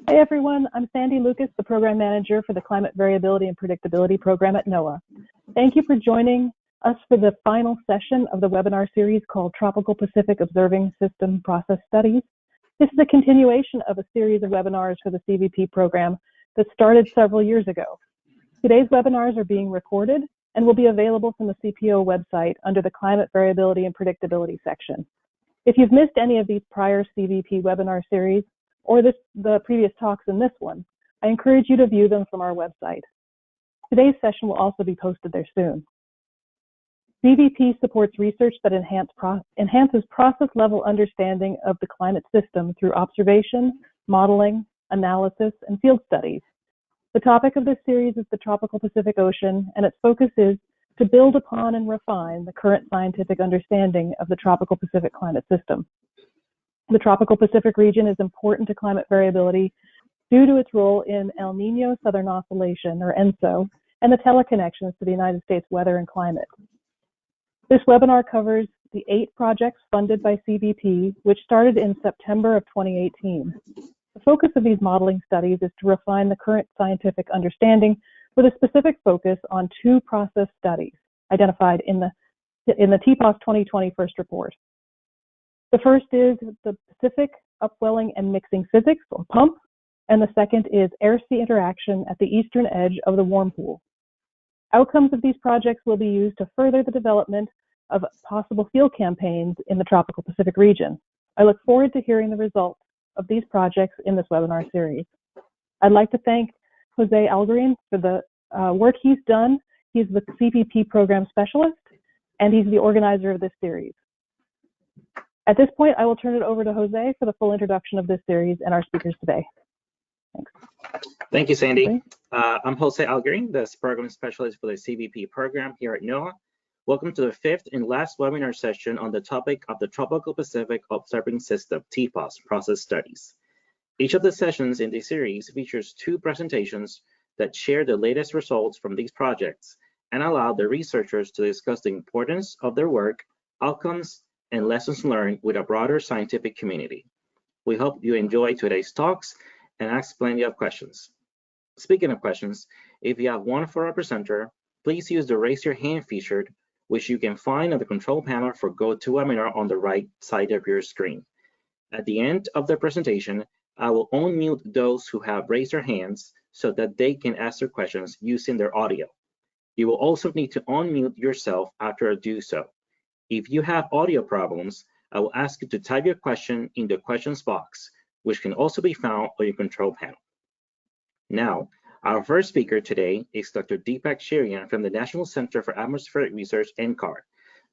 Hi everyone, I'm Sandy Lucas, the Program Manager for the Climate Variability and Predictability Program at NOAA. Thank you for joining us for the final session of the webinar series called Tropical Pacific Observing System Process Studies. This is a continuation of a series of webinars for the CVP program that started several years ago. Today's webinars are being recorded and will be available from the CPO website under the Climate Variability and Predictability section. If you've missed any of these prior CVP webinar series, or the previous talks in this one, I encourage you to view them from our website. Today's session will also be posted there soon. CVP supports research that enhances process-level understanding of the climate system through observation, modeling, analysis, and field studies. The topic of this series is the tropical Pacific Ocean, and its focus is to build upon and refine the current scientific understanding of the tropical Pacific climate system. The tropical Pacific region is important to climate variability due to its role in El Niño Southern Oscillation, or ENSO, and the teleconnections to the United States weather and climate. This webinar covers the 8 projects funded by CVP, which started in September of 2018. The focus of these modeling studies is to refine the current scientific understanding with a specific focus on 2 process studies identified in the TPOS 2020 first report. The first is the Pacific Upwelling and Mixing Physics, or PUMP, and the second is air-sea interaction at the eastern edge of the warm pool. Outcomes of these projects will be used to further the development of possible field campaigns in the tropical Pacific region. I look forward to hearing the results of these projects in this webinar series. I'd like to thank Jose Alguerin for the work he's done. He's the CVP program specialist, and he's the organizer of this series. At this point, I will turn it over to Jose for the full introduction of this series and our speakers today. Thanks. Thank you, Sandy. I'm Jose Alguerin, the program specialist for the CVP program here at NOAA. Welcome to the 5th and last webinar session on the topic of the Tropical Pacific Observing System, TPOS, process studies. Each of the sessions in this series features 2 presentations that share the latest results from these projects and allow the researchers to discuss the importance of their work, outcomes, and lessons learned with a broader scientific community. We hope you enjoy today's talks and ask plenty of questions. Speaking of questions, if you have one for our presenter, please use the raise your hand feature, which you can find on the control panel for GoToWebinar on the right side of your screen. At the end of the presentation, I will unmute those who have raised their hands so that they can ask their questions using their audio. You will also need to unmute yourself after I do so. If you have audio problems, I will ask you to type your question in the questions box, which can also be found on your control panel. Now, our first speaker today is Dr. Deepak Shirian from the National Center for Atmospheric Research, NCAR.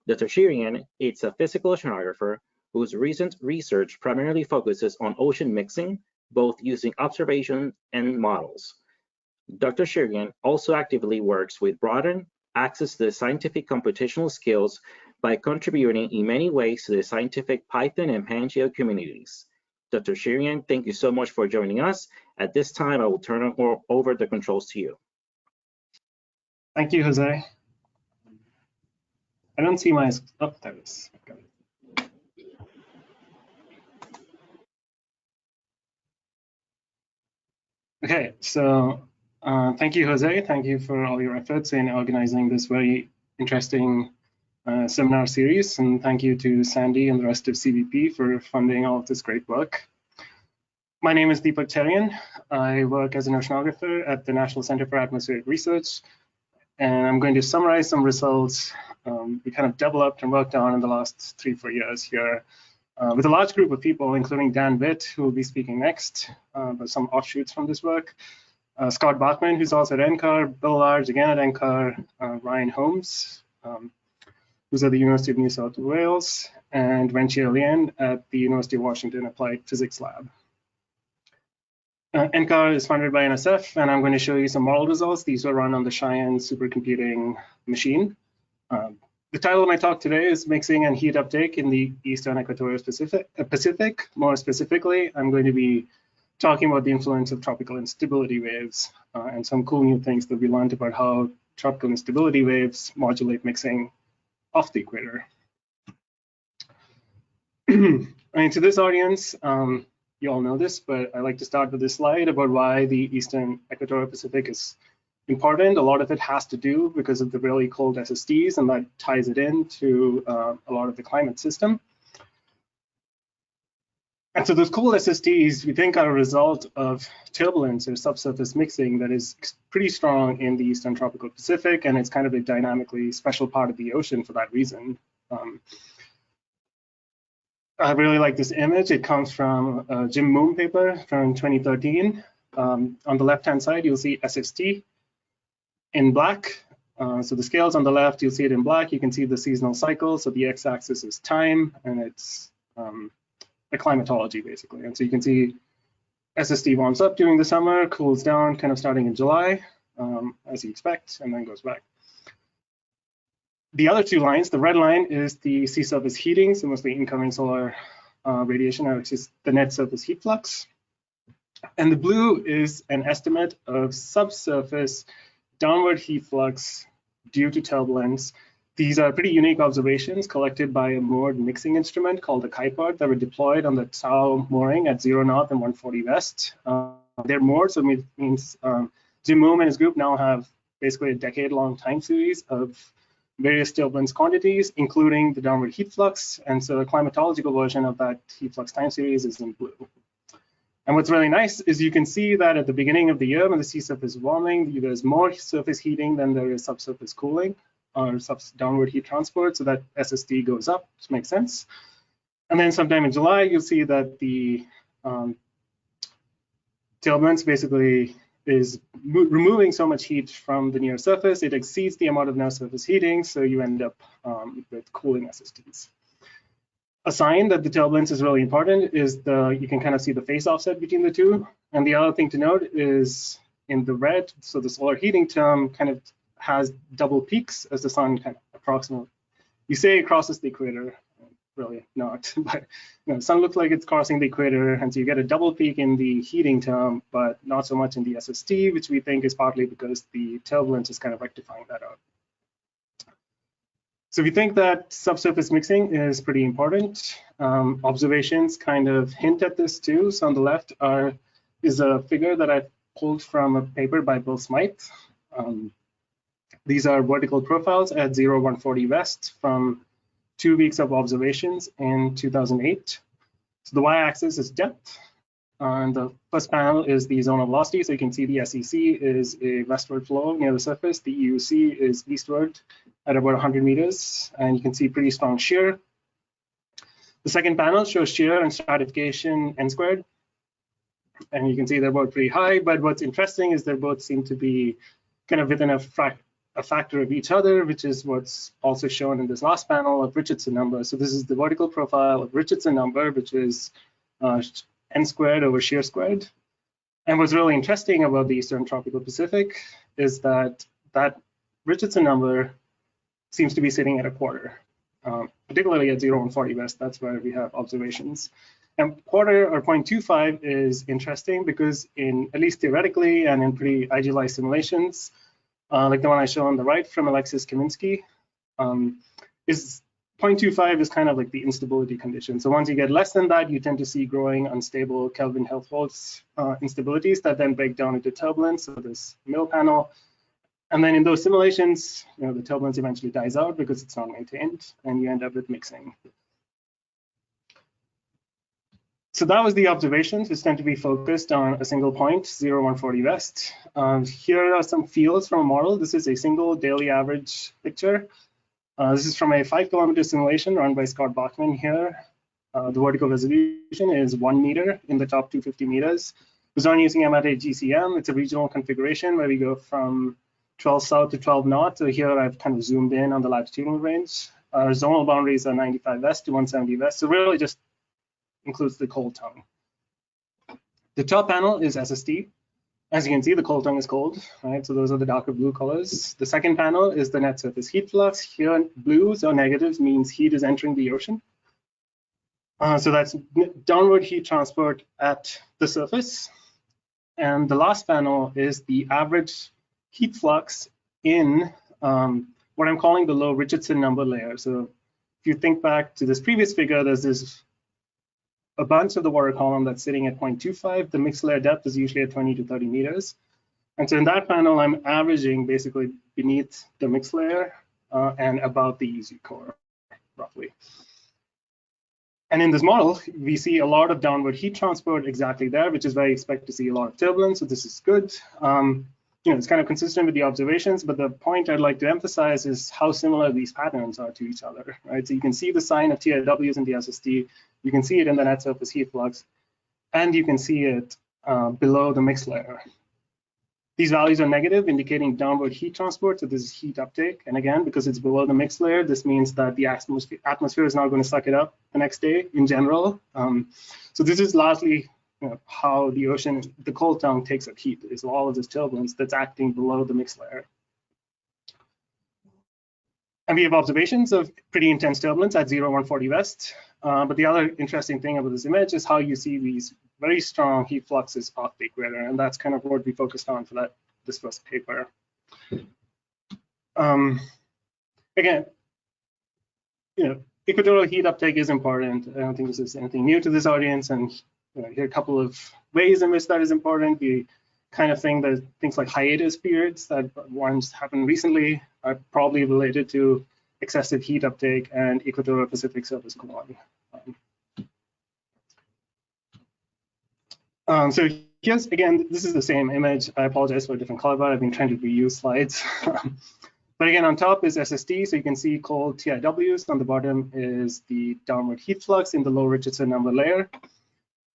Dr. Shirian is a physical oceanographer whose recent research primarily focuses on ocean mixing, both using observation and models. Dr. Shirian also actively works with broaden access to the scientific computational skills by contributing in many ways to the scientific Python and Pangeo communities. Dr. Shirian, thank you so much for joining us. At this time, I will turn over the controls to you. Thank you, Jose. I don't see my, oh, there it is. Okay, so thank you, Jose. Thank you for all your efforts in organizing this very interesting seminar series, and thank you to Sandy and the rest of CVP for funding all of this great work. My name is Deepak Shirian. I work as an oceanographer at the National Center for Atmospheric Research, and I'm going to summarize some results we kind of developed and worked on in the last 3-4 years here with a large group of people, including Dan Witt, who will be speaking next, but some offshoots from this work. Scott Bachman, who's also at NCAR, Bill Large, again at NCAR, Ryan Holmes, who's at the University of New South Wales, and Wenxie Lian at the University of Washington Applied Physics Lab. NCAR is funded by NSF, and I'm going to show you some model results. These were run on the Cheyenne supercomputing machine. The title of my talk today is Mixing and Heat Uptake in the Eastern Equatorial Pacific. More specifically, I'm going to be talking about the influence of tropical instability waves and some cool new things that we learned about how tropical instability waves modulate mixing off the equator. I mean, to this audience, you all know this, but I like to start with this slide about why the Eastern Equatorial Pacific is important. A lot of it has to do because of the really cold SSTs, and that ties it into a lot of the climate system. And so those cold SSTs, we think, are a result of turbulence or subsurface mixing that is pretty strong in the Eastern Tropical Pacific, and it's kind of a dynamically special part of the ocean for that reason. I really like this image. It comes from a Jim Moon paper from 2013. On the left-hand side, you'll see SST in black. So the scales on the left, you'll see it in black. You can see the seasonal cycle. So the x-axis is time, and it's the climatology, basically. And so you can see SST warms up during the summer, cools down kind of starting in July, as you expect, and then goes back. The other two lines, the red line is the sea surface heating, so mostly incoming solar radiation, which is the net surface heat flux. And the blue is an estimate of subsurface downward heat flux due to turbulence. These are pretty unique observations collected by a moored mixing instrument called the Kuiper that were deployed on the Tau mooring at 0 north and 140 west. They're moored, so it means Jim Moon and his group now have basically a decade-long time series of various turbulence quantities, including the downward heat flux. And so the climatological version of that heat flux time series is in blue. And what's really nice is you can see that at the beginning of the year, when the sea surface is warming, there's more surface heating than there is subsurface cooling or downward heat transport, so that SST goes up, which makes sense. And then sometime in July, you'll see that the turbulence basically is removing so much heat from the near surface, it exceeds the amount of near surface heating, so you end up with cooling SSTs. A sign that the turbulence is really important is you can kind of see the phase offset between the two. And the other thing to note is in the red, so the solar heating term kind of has double peaks as the sun kind of approximately, you say it crosses the equator, really not, but the sun looks like it's crossing the equator, and so you get a double peak in the heating term, but not so much in the SST, which we think is partly because the turbulence is kind of rectifying that out. So we think that subsurface mixing is pretty important. Observations kind of hint at this too. So on the left is a figure that I pulled from a paper by Bill Smythe. These are vertical profiles at 0, 140 west from 2 weeks of observations in 2008. So the y-axis is depth, and the first panel is the zonal velocity. So you can see the SEC is a westward flow near the surface. The EUC is eastward at about 100 meters, and you can see pretty strong shear. The second panel shows shear and stratification n squared, and you can see they're both pretty high, but what's interesting is they both seem to be kind of within a factor of each other, which is what's also shown in this last panel of Richardson number. So this is the vertical profile of Richardson number, which is n squared over shear squared. And what's really interesting about the Eastern Tropical Pacific is that that Richardson number seems to be sitting at a quarter, particularly at 0, 140 west. That's where we have observations. And quarter or 0.25 is interesting because at least theoretically and in pretty idealized simulations, like the one I show on the right from Alexis Kaminsky, is 0.25 is kind of like the instability condition. So once you get less than that, you tend to see growing unstable Kelvin-Helmholtz instabilities that then break down into turbulence. So this middle panel. And then in those simulations, the turbulence eventually dies out because it's not maintained, and you end up with mixing. So that was the observations, which tend to be focused on a single point, 0, 140 west. Here are some fields from a model. This is a single daily average picture. This is from a 5-kilometer simulation run by Scott Bachman here. The vertical resolution is 1 meter in the top 250 meters. It was done using MRT GCM. It's a regional configuration where we go from 12 south to 12 north. So here I've kind of zoomed in on the latitudinal range. Our zonal boundaries are 95 west to 170 west. So really just includes the cold tongue. The top panel is SST. As you can see, the cold tongue is cold, right? So those are the darker blue colors. The second panel is the net surface heat flux. Here, blues or negatives means heat is entering the ocean. So that's downward heat transport at the surface. And the last panel is the average heat flux in what I'm calling the low Richardson number layer. So if you think back to this previous figure, there's this a bunch of the water column that's sitting at 0.25, the mixed layer depth is usually at 20 to 30 meters. And so in that panel, I'm averaging basically beneath the mixed layer and above the EZ core, roughly. And in this model, we see a lot of downward heat transport exactly there, which is where I expect to see a lot of turbulence. So this is good. It's kind of consistent with the observations, but the point I'd like to emphasize is how similar these patterns are to each other, right? So you can see the sign of TIWs in the SST, you can see it in the net surface heat flux, and you can see it below the mixed layer. These values are negative, indicating downward heat transport, so this is heat uptake. And again, because it's below the mixed layer, this means that the atmosphere is not going to suck it up the next day in general. So this is largely how the ocean, the cold tongue takes up heat, is all of this turbulence that's acting below the mixed layer. And we have observations of pretty intense turbulence at 0-140 west. But the other interesting thing about this image is how you see these very strong heat fluxes off the equator, and that's kind of what we focused on for this first paper. Again, equatorial heat uptake is important. I don't think this is anything new to this audience, and here are a couple of ways in which that is important. The kind of thing that things like hiatus periods that ones happened recently are probably related to excessive heat uptake and equatorial Pacific surface cooling. So here's, again, this is the same image. I apologize for a different color, but I've been trying to reuse slides. But again, on top is SST, so you can see cold TIWs. On the bottom is the downward heat flux in the low Richardson number layer.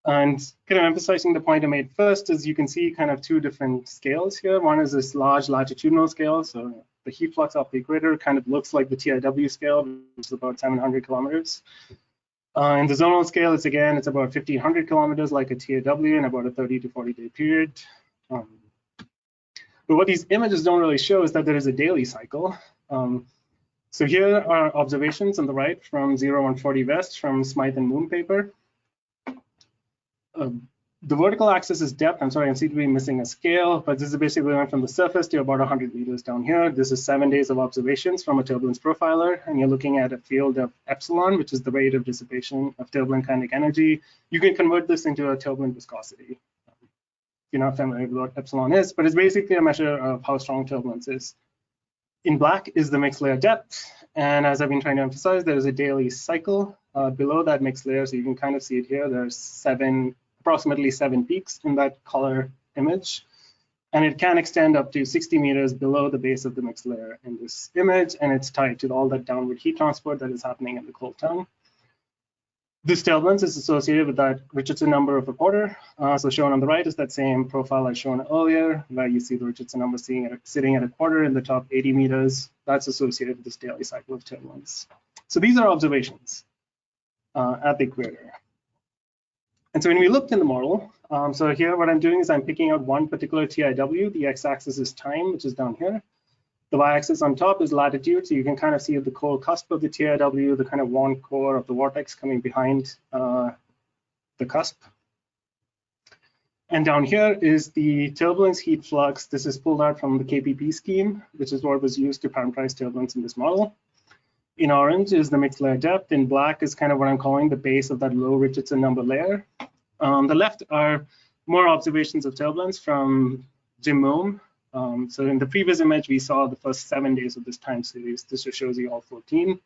And kind of emphasizing the point I made first is you can see kind of two different scales here. One is this large latitudinal scale, so the heat flux off the equator kind of looks like the TIW scale, which is about 700 kilometers. In the zonal scale, it's about 1,500 kilometers like a TIW in about a 30 to 40 day period. But what these images don't really show is that there is a daily cycle. So here are observations on the right from 0-140 west from Smythe and Moon paper. The vertical axis is depth. I'm sorry, I seem to be missing a scale, but this is basically went from the surface to about 100 meters down here. This is 7 days of observations from a turbulence profiler, and you're looking at a field of epsilon, which is the rate of dissipation of turbulent kinetic energy. You can convert this into a turbulent viscosity. You're not familiar with what epsilon is, but it's basically a measure of how strong turbulence is. In black is the mixed layer depth, and as I've been trying to emphasize, there is a daily cycle below that mixed layer, so you can kind of see it here. There's approximately 7 peaks in that color image, and it can extend up to 60 meters below the base of the mixed layer in this image, and it's tied to all that downward heat transport that is happening in the cold tongue. This turbulence is associated with that Richardson number of a quarter. So shown on the right is that same profile I shown earlier, where you see the Richardson number sitting at a quarter in the top 80 meters. That's associated with this daily cycle of turbulence. So these are observations at the equator. And so when we looked in the model, so here what I'm doing is I'm picking out one particular TIW. The x-axis is time, which is down here. The y-axis on top is latitude, so you can kind of see the cold cusp of the TIW, the kind of warm core of the vortex coming behind the cusp. And down here is the turbulence heat flux. This is pulled out from the KPP scheme, which is what was used to parameterize turbulence in this model. In orange is the mixed layer depth. In black is kind of what I'm calling the base of that low Richardson number layer. On the left are more observations of turbulence from Jim Moom. So in the previous image, we saw the first 7 days of this time series. This just shows you all 14.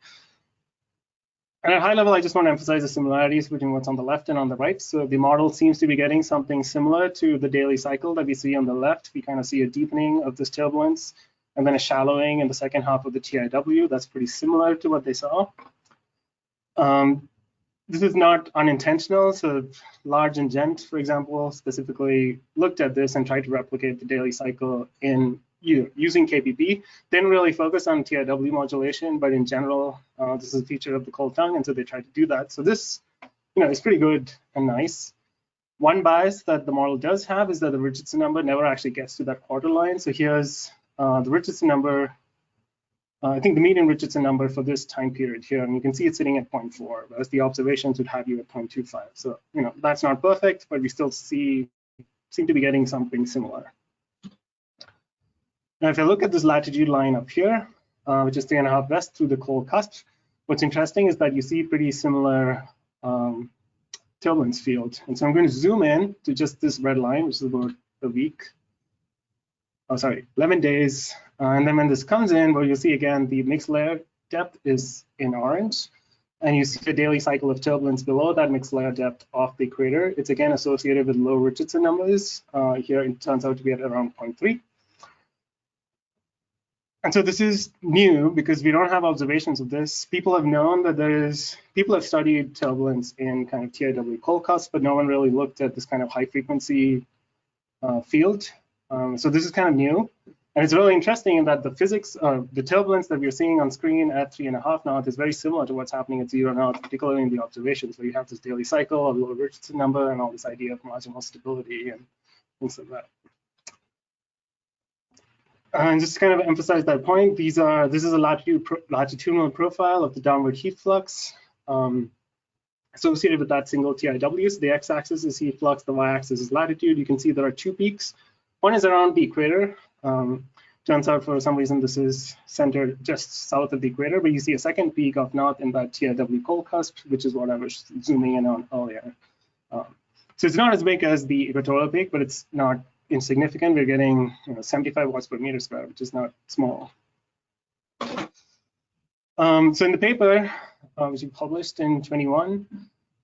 And at high level, I just want to emphasize the similarities between what's on the left and on the right. So the model seems to be getting something similar to the daily cycle that we see on the left. We kind of see a deepening of this turbulence and then a shallowing in the second half of the TIW. That's pretty similar to what they saw. This is not unintentional. So Large and Gent, for example, specifically looked at this and tried to replicate the daily cycle in using KPP. Didn't really focus on TIW modulation, but in general, this is a feature of the cold tongue, and so they tried to do that. So this, is pretty good and nice. One bias that the model does have is that the Richardson number never actually gets to that quarter line. So here's the Richardson number. I think the median Richardson number for this time period here, and you can see it's sitting at 0.4, whereas the observations would have you at 0.25. So, that's not perfect, but we still seem to be getting something similar. Now, if I look at this latitude line up here, which is 3.5 west through the cold cusp, what's interesting is that you see pretty similar turbulence field. And so I'm going to zoom in to just this red line, which is about a week. Oh, sorry, 11 days. And then when this comes in, well, you'll see again, the mixed layer depth is in orange. And you see the daily cycle of turbulence below that mixed layer depth of the crater. It's again associated with low Richardson numbers. Here it turns out to be at around 0.3. And so this is new because we don't have observations of this. People have known that people have studied turbulence in kind of TIW cold cusp, but no one really looked at this kind of high frequency field. So this is kind of new. And it's really interesting in that the physics, the turbulence that we're seeing on screen at 3.5 knots is very similar to what's happening at 0 knots, particularly in the observations where you have this daily cycle, a low Richardson number, and all this idea of marginal stability and things like that. And just to kind of emphasize that point, this is a latitudinal profile of the downward heat flux associated with that single TIW. So the x-axis is heat flux, the y-axis is latitude. You can see there are two peaks. One is around the equator. Turns out for some reason this is centered just south of the equator, but you see a second peak of north in that TIW cold cusp, which is what I was zooming in on earlier. So it's not as big as the equatorial peak, but it's not insignificant. We're getting 75 watts per meter square, which is not small. So in the paper, which we published in 21,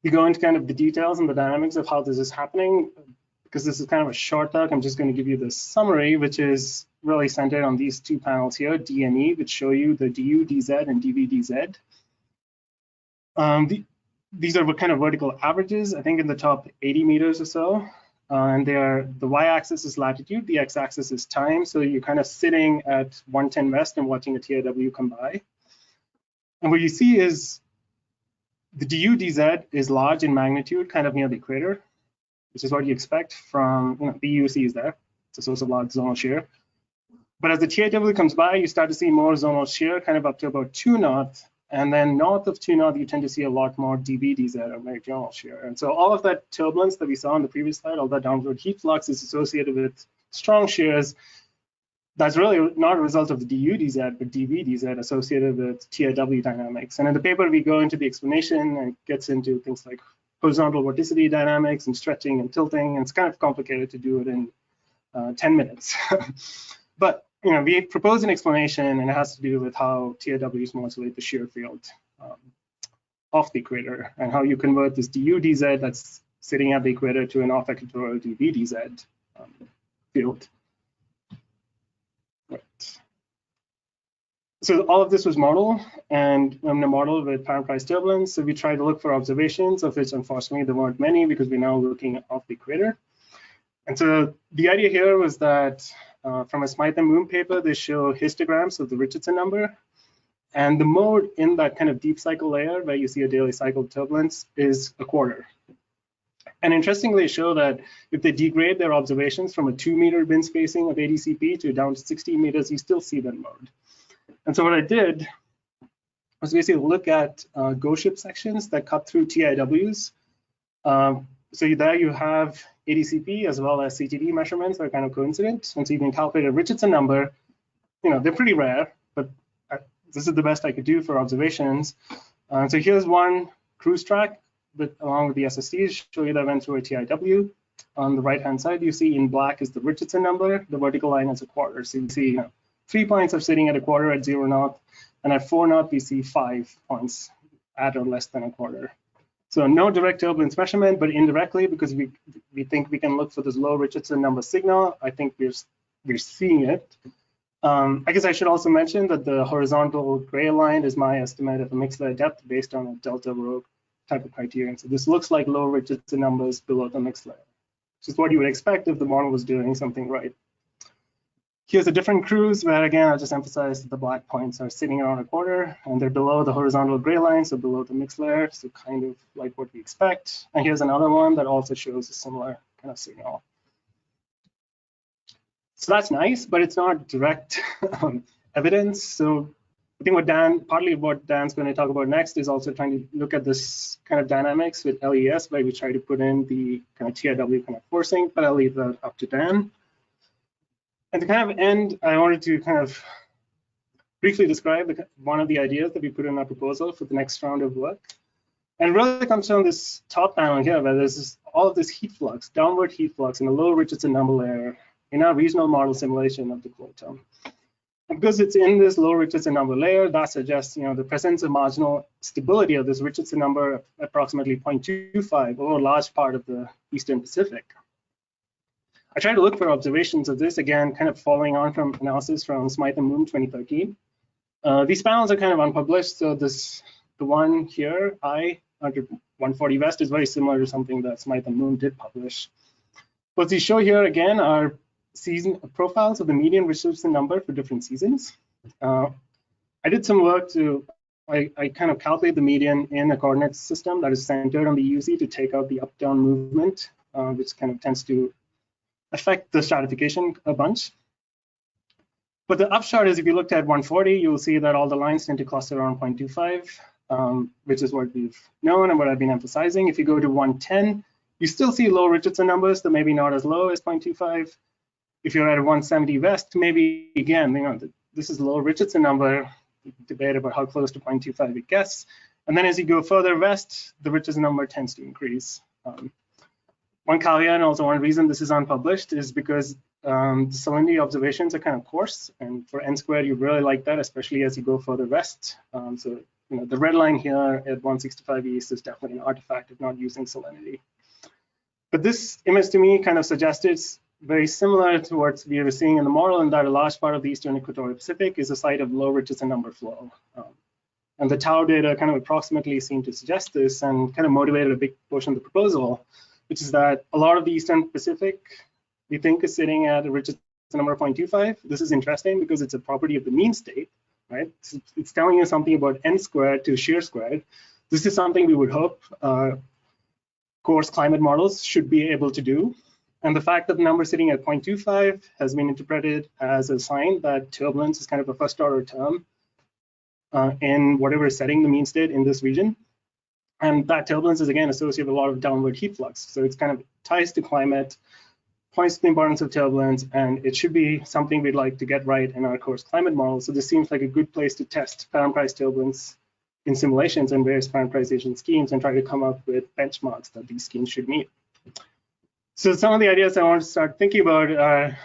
we go into kind of the details and the dynamics of how this is happening. Because this is kind of a short talk, I'm just going to give you the summary, which is really centered on these two panels here, D and E, which show you the DU, DZ, and DV, DZ. These are kind of vertical averages, I think in the top 80 meters or so. And the y-axis is latitude, the x-axis is time. So you're kind of sitting at 110 west and watching a TIW come by. And what you see is the DU, DZ is large in magnitude, kind of near the equator, which is what you expect from, the UC is there. It's a source of large zonal shear. But as the TIW comes by, you start to see more zonal shear, kind of up to about 2 knots. And then north of 2 knots, you tend to see a lot more DV, DZ, or meridional shear. And so all of that turbulence that we saw on the previous slide, all that downward heat flux is associated with strong shears. That's really not a result of the DU, DZ, but DV, DZ associated with TIW dynamics. And in the paper, we go into the explanation and it gets into things like horizontal vorticity dynamics and stretching and tilting. And it's kind of complicated to do it in 10 minutes. But we propose an explanation, and it has to do with how TIWs modulate the shear field off the equator, and how you convert this DU, DZ that's sitting at the equator to an off-equatorial DV, DZ field. Right. So all of this was modeled, and I'm a model with parent price turbulence. So we tried to look for observations, of which unfortunately there weren't many because we're now looking off the equator. And so the idea here was that from a Smythe and Moon paper, they show histograms of the Richardson number. And the mode in that kind of deep cycle layer where you see a daily cycle turbulence is a quarter. And interestingly, they show that if they degrade their observations from a 2-meter bin spacing of ADCP to down to 16 meters, you still see that mode. And so what I did was basically look at GO ship sections that cut through TIWs. So there you have ADCP as well as CTD measurements that are kind of coincident. And so you can calculate a Richardson number. They're pretty rare, but this is the best I could do for observations. So here's one cruise track, along with the SSTs, show you that I went through a TIW. On the right-hand side, you see in black is the Richardson number. The vertical line is a quarter. So you see 3 points are sitting at a quarter at 0 knot, and at 4 knot, we see 5 points at or less than a quarter. So no direct turbulence measurement, but indirectly, because we think we can look for this low Richardson number signal, I think we're seeing it. I guess I should also mention that the horizontal gray line is my estimate of a mixed layer depth based on a delta rho type of criterion. So this looks like low Richardson numbers below the mixed layer, which is what you would expect if the model was doing something right. Here's a different cruise where, again, I'll just emphasize that the black points are sitting around a quarter and they're below the horizontal gray line, so below the mixed layer, so kind of like what we expect. And here's another one that also shows a similar kind of signal. So that's nice, but it's not direct evidence. So I think partly what Dan's going to talk about next is also trying to look at this kind of dynamics with LES, where we try to put in the kind of TIW kind of forcing, but I'll leave that up to Dan. And to kind of end, I wanted to kind of briefly describe one of the ideas that we put in our proposal for the next round of work. And it really comes from this top panel here, where there's all of this heat flux, downward heat flux in a low Richardson number layer in our regional model simulation of the cold term. And because it's in this low Richardson number layer, that suggests the presence of marginal stability of this Richardson number approximately 0.25 over a large part of the Eastern Pacific. I tried to look for observations of this, again, kind of following on from analysis from Smythe and Moon 2013. These panels are kind of unpublished, so the one here, I, under 140 West, is very similar to something that Smythe and Moon did publish. What they show here, again, are season profiles of the median Richardson number for different seasons. I did some work I kind of calculate the median in a coordinate system that is centered on the EUC to take out the up-down movement, which kind of tends to affect the stratification a bunch. But the upshot is, if you looked at 140, you'll see that all the lines tend to cluster around 0.25, which is what we've known and what I've been emphasizing. If you go to 110, you still see low Richardson numbers, so maybe not as low as 0.25. If you're at 170 West, maybe again, this is low Richardson number, debate about how close to 0.25 it gets. And then as you go further west, the Richardson number tends to increase. One caveat, and also one reason this is unpublished, is because the salinity observations are kind of coarse, and for n squared, you really like that, especially as you go further west. So the red line here at 165 east is definitely an artifact of not using salinity. But this image to me kind of suggested very similar to what we were seeing in the model, in that a large part of the Eastern Equatorial Pacific is a site of low Richardson number flow. And the tau data kind of approximately seem to suggest this, and kind of motivated a big portion of the proposal, which is that a lot of the Eastern Pacific we think is sitting at a Richardson number of 0.25. This is interesting because it's a property of the mean state, right? It's telling you something about n squared to shear squared. This is something we would hope coarse climate models should be able to do. And the fact that the number sitting at 0.25 has been interpreted as a sign that turbulence is kind of a first order term in whatever is setting the mean state in this region. And that turbulence is again associated with a lot of downward heat flux. So it's kind of ties to climate, points to the importance of turbulence, and it should be something we'd like to get right in our coarse climate model. So this seems like a good place to test parameterized turbulence in simulations and various parameterization schemes and try to come up with benchmarks that these schemes should meet. So some of the ideas I want to start thinking about are,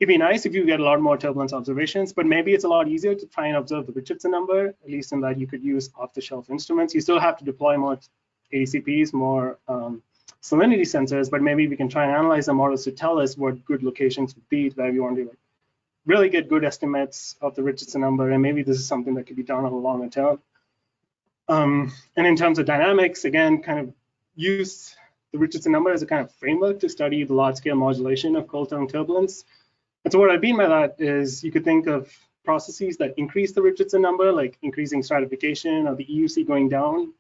it'd be nice if you get a lot more turbulence observations, but maybe it's a lot easier to try and observe the Richardson number, at least in that you could use off-the-shelf instruments. You still have to deploy more ADCPs, more salinity sensors, but maybe we can try and analyze the models to tell us what good locations would be where we want to really get good estimates of the Richardson number, and maybe this is something that could be done on a longer term. And in terms of dynamics, again, kind of use the Richardson number as a kind of framework to study the large-scale modulation of cold term turbulence. And so what I mean by that is you could think of processes that increase the Richardson number, like increasing stratification or the EUC going down,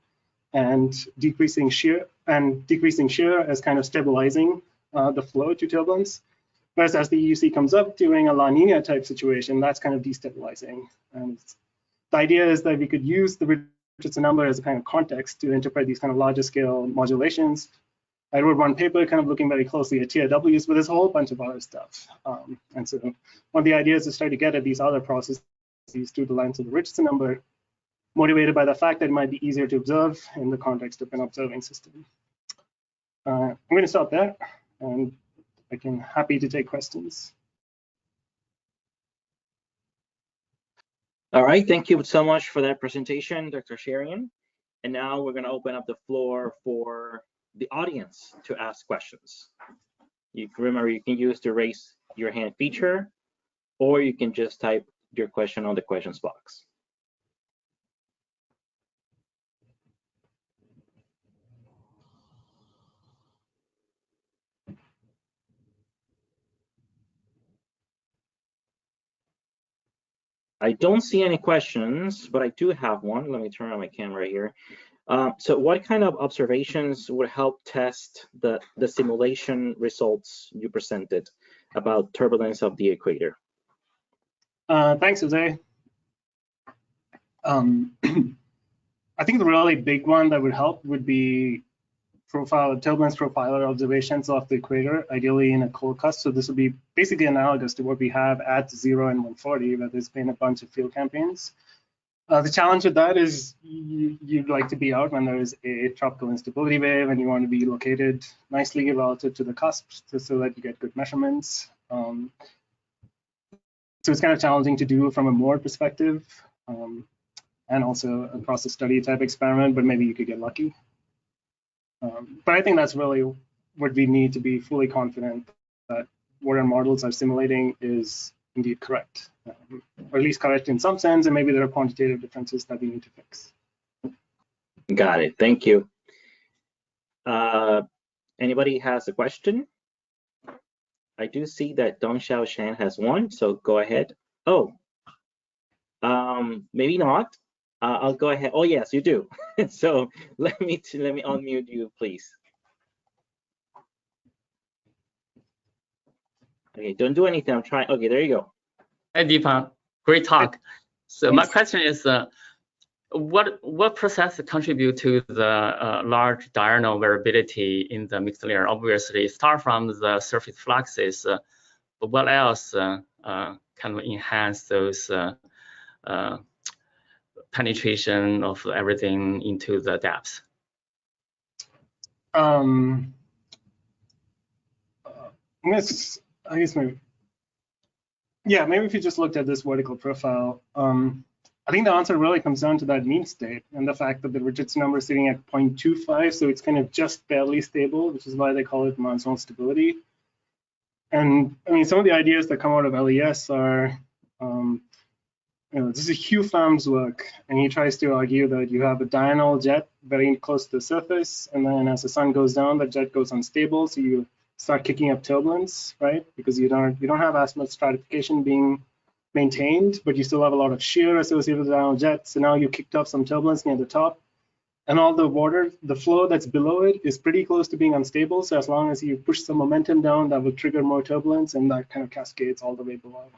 and decreasing shear as kind of stabilizing the flow to turbulence. Whereas as the EUC comes up during a La Nina type situation, that's kind of destabilizing. And the idea is that we could use the Richardson number as a kind of context to interpret these kind of larger scale modulations. I wrote one paper kind of looking very closely at TRWs, but there's a whole bunch of other stuff. And so one of the ideas is try to get at these other processes through the lens of the Richardson number, motivated by the fact that it might be easier to observe in the context of an observing system. I'm going to stop there, and I can happy to take questions. All right, thank you so much for that presentation, Dr. Sherian. And now we're going to open up the floor for the audience to ask questions. Remember, you can use the raise your hand feature, or you can just type your question on the questions box. I don't see any questions, but I do have one. Let me turn on my camera here. So what kind of observations would help test the simulation results you presented about turbulence of the equator? Thanks, Jose. I think the really big one that would help would be turbulence profiler observations off the equator, ideally in a cold cusp. So this would be basically analogous to what we have at 0 and 140, where there's been a bunch of field campaigns. The challenge with that is you'd like to be out when there is a tropical instability wave, and you want to be located nicely relative to the cusps so that you get good measurements. So it's kind of challenging to do from a MORE perspective, and also across a study type experiment, but maybe you could get lucky. But I think that's really what we need to be fully confident that what our models are simulating is indeed correct, or at least correct in some sense, and maybe there are quantitative differences that we need to fix. Got it. Thank you. Anybody has a question? I do see that Dong Xiao Shan has one, so go ahead. Oh, maybe not. I'll go ahead. Oh yes, you do. So let me unmute you, please. Okay, don't do anything. I'm trying. Okay, there you go. Hey, Deepak, great talk. So my question is, what process contribute to the large diurnal variability in the mixed layer? Obviously, start from the surface fluxes, but what else can enhance those penetration of everything into the depths? I guess maybe, yeah, maybe if you just looked at this vertical profile, I think the answer really comes down to that mean state and the fact that the Richardson number is sitting at 0.25, so it's kind of just barely stable, which is why they call it monzon stability. And I mean, some of the ideas that come out of LES are, this is Hugh Phams' work, and he tries to argue that you have a diurnal jet very close to the surface, and then as the sun goes down, the jet goes unstable, so you start kicking up turbulence, right? Because you don't have as much stratification being maintained, but you still have a lot of shear associated with the diurnal jet. So now you kicked up some turbulence near the top, and all the water, the flow that's below it is pretty close to being unstable. So as long as you push some momentum down, that will trigger more turbulence, and that kind of cascades all the way below.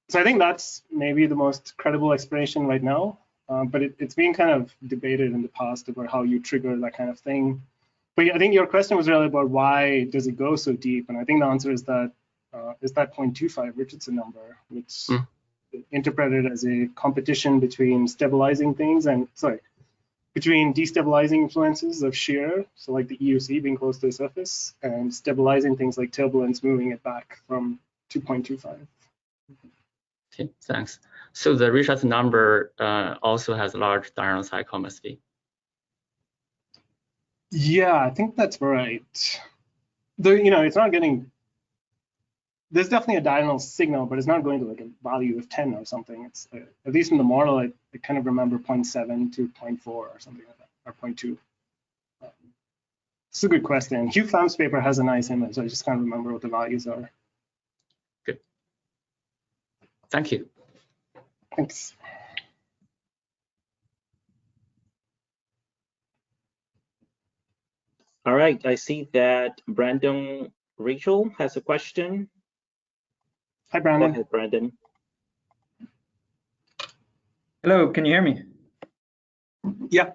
So I think that's maybe the most credible explanation right now, but it's being kind of debated in the past about how you trigger that kind of thing. But I think your question was really about why does it go so deep, and I think the answer is that 0.25 Richardson number, which interpreted as a competition between stabilizing things and between destabilizing influences of shear, so like the EUC being close to the surface, and stabilizing things like turbulence, moving it back from 2.25. Okay, thanks. So the Richardson number also has a large diurnal cycle, must be. Yeah, I think that's right. It's not getting. There's definitely a diurnal signal, but it's not going to like a value of 10 or something. It's at least in the model, I kind of remember 0.7 to 0.4 or something like that, or 0.2. It's a good question. Hugh Phams' paper has a nice image. I just can't remember what the values are. Good. Thank you. Thanks. All right, I see that Brandon Rachel has a question. Hi, Brandon. Go ahead, Brandon. Hello, can you hear me? Yeah.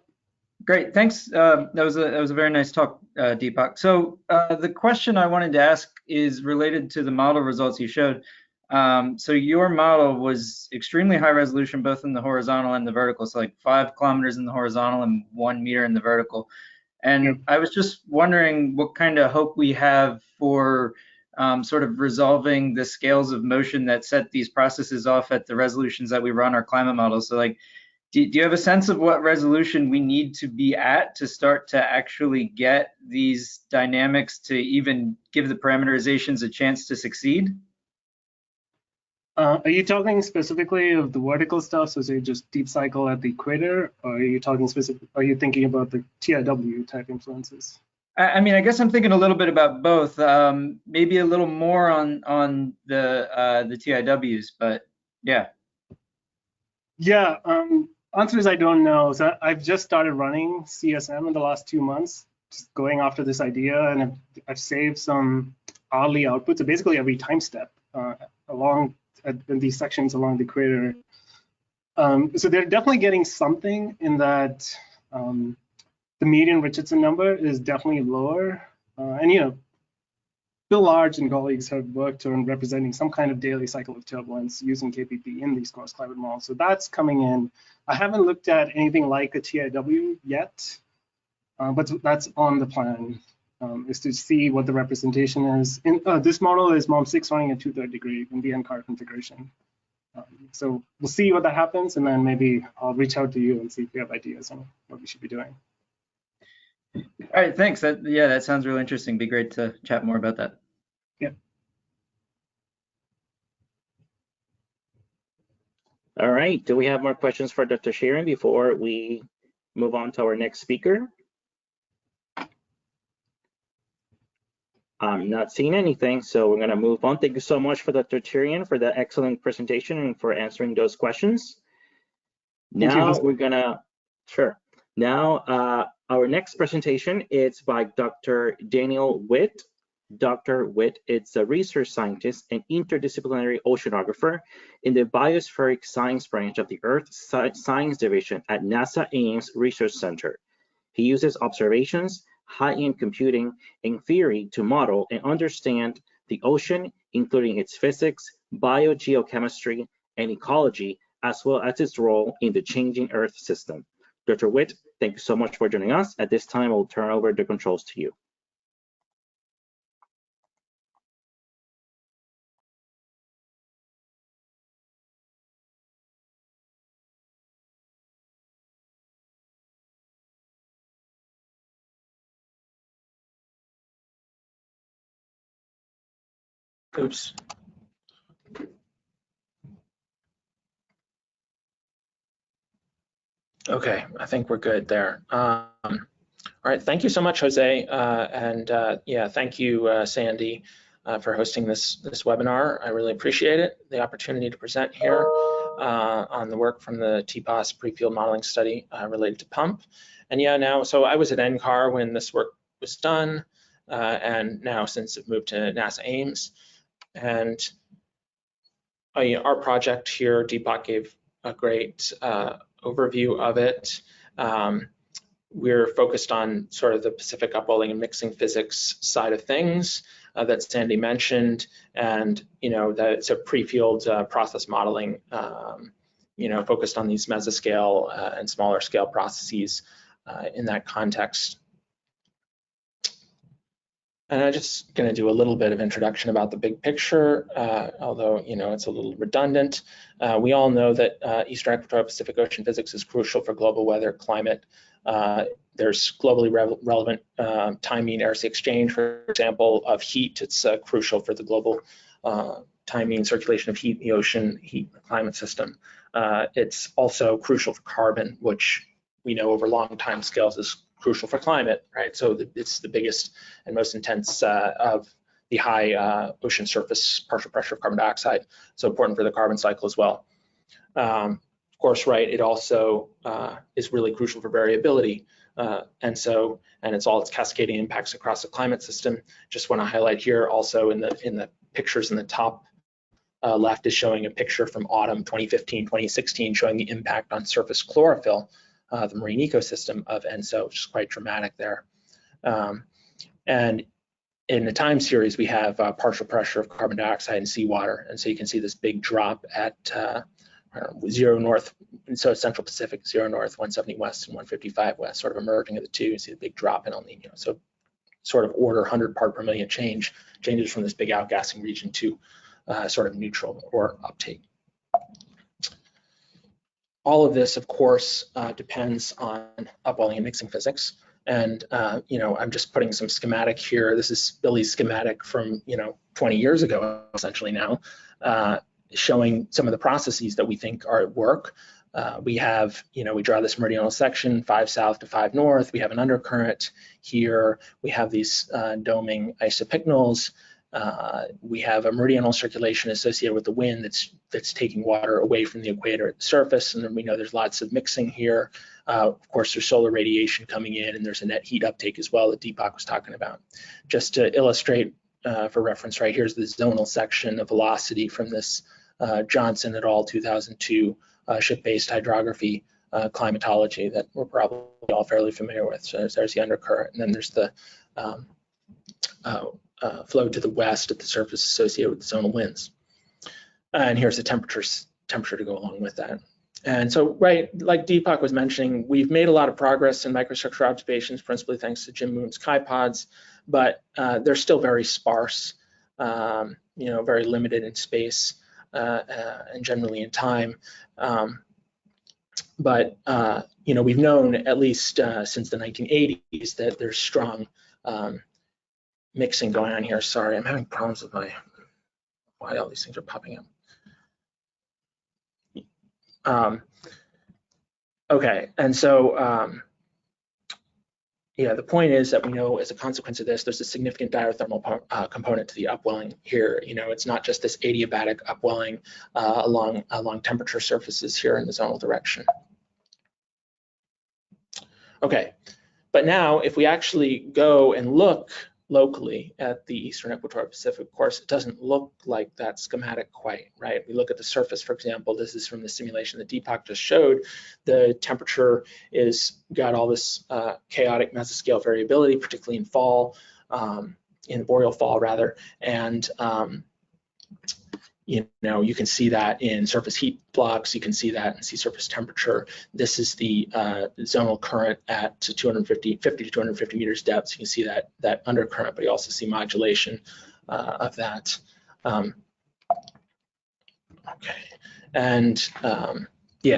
Great, thanks. That was a very nice talk, Deepak. So the question I wanted to ask is related to the model results you showed. So your model was extremely high resolution, both in the horizontal and the vertical. So like 5 kilometers in the horizontal and 1 meter in the vertical. And I was just wondering what kind of hope we have for sort of resolving the scales of motion that set these processes off at the resolutions that we run our climate models. So like, do you have a sense of what resolution we need to be at to start to actually get these dynamics to even give the parameterizations a chance to succeed? Are you talking specifically of the vertical stuff, so say just deep cycle at the equator, or are you talking are you thinking about the TIW type influences? I mean, I guess I'm thinking a little bit about both. Maybe a little more on the TIWs, but yeah. Yeah, answer is I don't know. So I've just started running CSM in the last 2 months, just going after this idea, and I've saved some hourly outputs. So basically every time step along in these sections along the equator. So they're definitely getting something in that the median Richardson number is definitely lower. And Bill Large and colleagues have worked on representing some kind of daily cycle of turbulence using KPP in these coarse climate models. So that's coming in. I haven't looked at anything like a TIW yet, but that's on the plan, is to see what the representation is. This model is MOM6 running at 2/3 degree in the NCAR configuration. So we'll see what that happens, and then maybe I'll reach out to you and see if you have ideas on what we should be doing. All right, thanks. That sounds really interesting. Be great to chat more about that. Yeah. All right, do we have more questions for Dr. Sharon before we move on to our next speaker? I'm not seeing anything, so we're gonna move on. Thank you so much for Dr. Tyrion for the excellent presentation and for answering those questions. Now we're gonna, sure. Now, our next presentation is by Dr. Daniel Witt. Dr. Witt is a research scientist and interdisciplinary oceanographer in the Biospheric Science branch of the Earth Science Division at NASA Ames Research Center. He uses observations, high-end computing, and theory to model and understand the ocean, including its physics, biogeochemistry, and ecology, as well as its role in the changing Earth system. Dr. Witt, thank you so much for joining us. At this time, I'll turn over the controls to you. Oops. Okay, I think we're good there. All right, thank you so much, Jose, yeah, thank you, Sandy, for hosting this webinar. I really appreciate it, the opportunity to present here on the work from the TPOS pre-field modeling study related to pump. And yeah, now, so I was at NCAR when this work was done, and now since it moved to NASA Ames. And our project here, Deepak gave a great overview of it. We're focused on sort of the Pacific upwelling and mixing physics side of things that Sandy mentioned, and that it's a pre-field process modeling, focused on these mesoscale and smaller scale processes in that context. And I'm just going to do a little bit of introduction about the big picture, although it's a little redundant. We all know that Eastern Equatorial Pacific Ocean physics is crucial for global weather, climate. There's globally relevant time mean air sea exchange, for example, of heat. It's crucial for the global time mean circulation of heat in the ocean, heat climate system. It's also crucial for carbon, which we know over long time scales is crucial for climate, right? So it's the biggest and most intense of the high ocean surface partial pressure of carbon dioxide, so important for the carbon cycle as well. Of course, right, it also is really crucial for variability, and it's all its cascading impacts across the climate system. Just want to highlight here also in the pictures in the top left is showing a picture from autumn 2015, 2016, showing the impact on surface chlorophyll, the marine ecosystem of ENSO, which is quite dramatic there. And in the time series, we have partial pressure of carbon dioxide and seawater. And so you can see this big drop at 0 north, so Central Pacific, 0 north, 170 west, and 155 west, sort of emerging of the two. You see the big drop in El Nino. So sort of order 100 part per million changes from this big outgassing region to sort of neutral or uptake. All of this, of course, depends on upwelling and mixing physics. And, I'm just putting some schematic here. This is Billy's schematic from, 20 years ago, essentially now, showing some of the processes that we think are at work. We have, we draw this meridional section, 5 south to 5 north. We have an undercurrent here. We have these doming isopycnals. We have a meridional circulation associated with the wind that's taking water away from the equator at the surface, and then we know there's lots of mixing here. Of course, there's solar radiation coming in, and there's a net heat uptake as well that Deepak was talking about. Just to illustrate for reference, right here's the zonal section of velocity from this Johnson et al. 2002 ship-based hydrography climatology that we're probably all fairly familiar with. So there's the undercurrent, and then there's the flow to the west at the surface associated with the zonal winds. And here's the temperature to go along with that. And so, right, like Deepak was mentioning, we've made a lot of progress in microstructure observations, principally thanks to Jim Moon's Chi-pods, but they're still very sparse, very limited in space and generally in time. But we've known at least since the 1980s that there's strong mixing going on here. Sorry, I'm having problems with why all these things are popping up. Okay, and so the point is that we know as a consequence of this, there's a significant diathermal component to the upwelling here. It's not just this adiabatic upwelling along temperature surfaces here in the zonal direction. Okay, but now if we actually go and look locally at the eastern equatorial Pacific, of course, it doesn't look like that schematic quite, right? We look at the surface, for example, this is from the simulation that Deepak just showed. The temperature got all this chaotic mesoscale variability, particularly in fall, in boreal fall rather, and you can see that in surface heat flux, you can see that in sea surface temperature. This is the zonal current at 50 to 250 meters depth. So you can see that undercurrent, but you also see modulation of that. Okay, and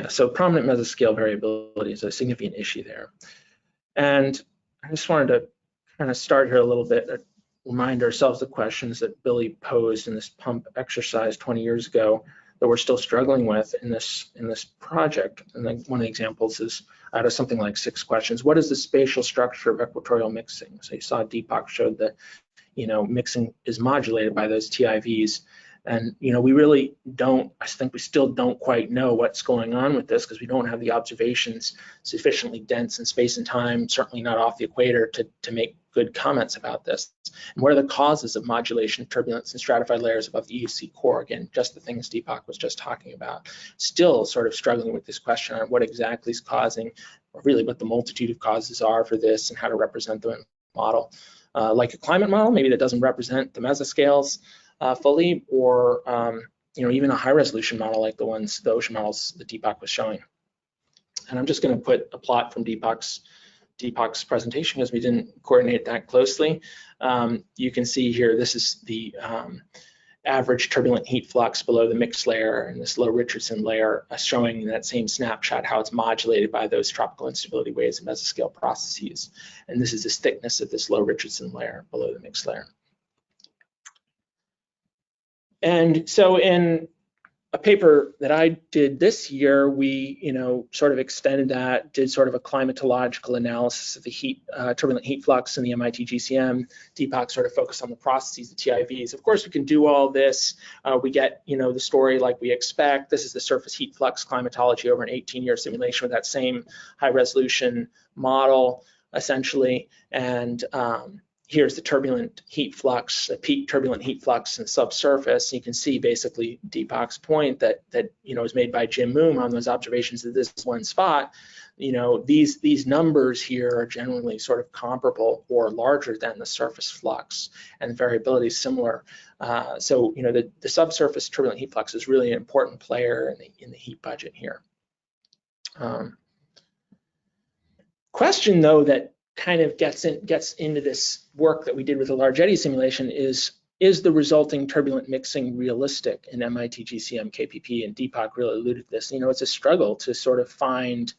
so prominent mesoscale variability is a significant issue there. And I just wanted to kind of start here a little bit, remind ourselves the questions that Billy posed in this pump exercise 20 years ago that we're still struggling with in this project. And then one of the examples is out of something like 6 questions, what is the spatial structure of equatorial mixing? So you saw Deepak showed that mixing is modulated by those TIVs. And we really don't, I think we still don't quite know what's going on with this because we don't have the observations sufficiently dense in space and time, certainly not off the equator to make good comments about this. And what are the causes of modulation, turbulence, and stratified layers above the EUC core? Again, just the things Deepak was just talking about. Still sort of struggling with this question on what exactly is causing, or really what the multitude of causes are for this and how to represent them in a model. Like a climate model, maybe that doesn't represent the mesoscales fully, or even a high resolution model like the ocean models that Deepak was showing. And I'm just going to put a plot from Deepak's presentation because we didn't coordinate that closely. You can see here, this is the average turbulent heat flux below the mixed layer and this low Richardson layer, showing in that same snapshot how it's modulated by those tropical instability waves and mesoscale processes. And this is the thickness of this low Richardson layer below the mixed layer. And so in a paper that I did this year, we sort of extended that, did sort of a climatological analysis of the turbulent heat flux in the MIT GCM. Deepak sort of focused on the processes, the TIVs. Of course, we can do all this. We get the story like we expect. This is the surface heat flux climatology over an 18-year simulation with that same high resolution model, essentially. And here's the turbulent heat flux, the peak turbulent heat flux in the subsurface. You can see basically Deepak's point that was made by Jim Moon on those observations of this one spot. These numbers here are generally sort of comparable or larger than the surface flux, and variability is similar. So the subsurface turbulent heat flux is really an important player in the heat budget here. Question though that kind of gets into this work that we did with the large eddy simulation is the resulting turbulent mixing realistic in MIT GCM KPP? And Deepak really alluded to this. It's a struggle to sort of find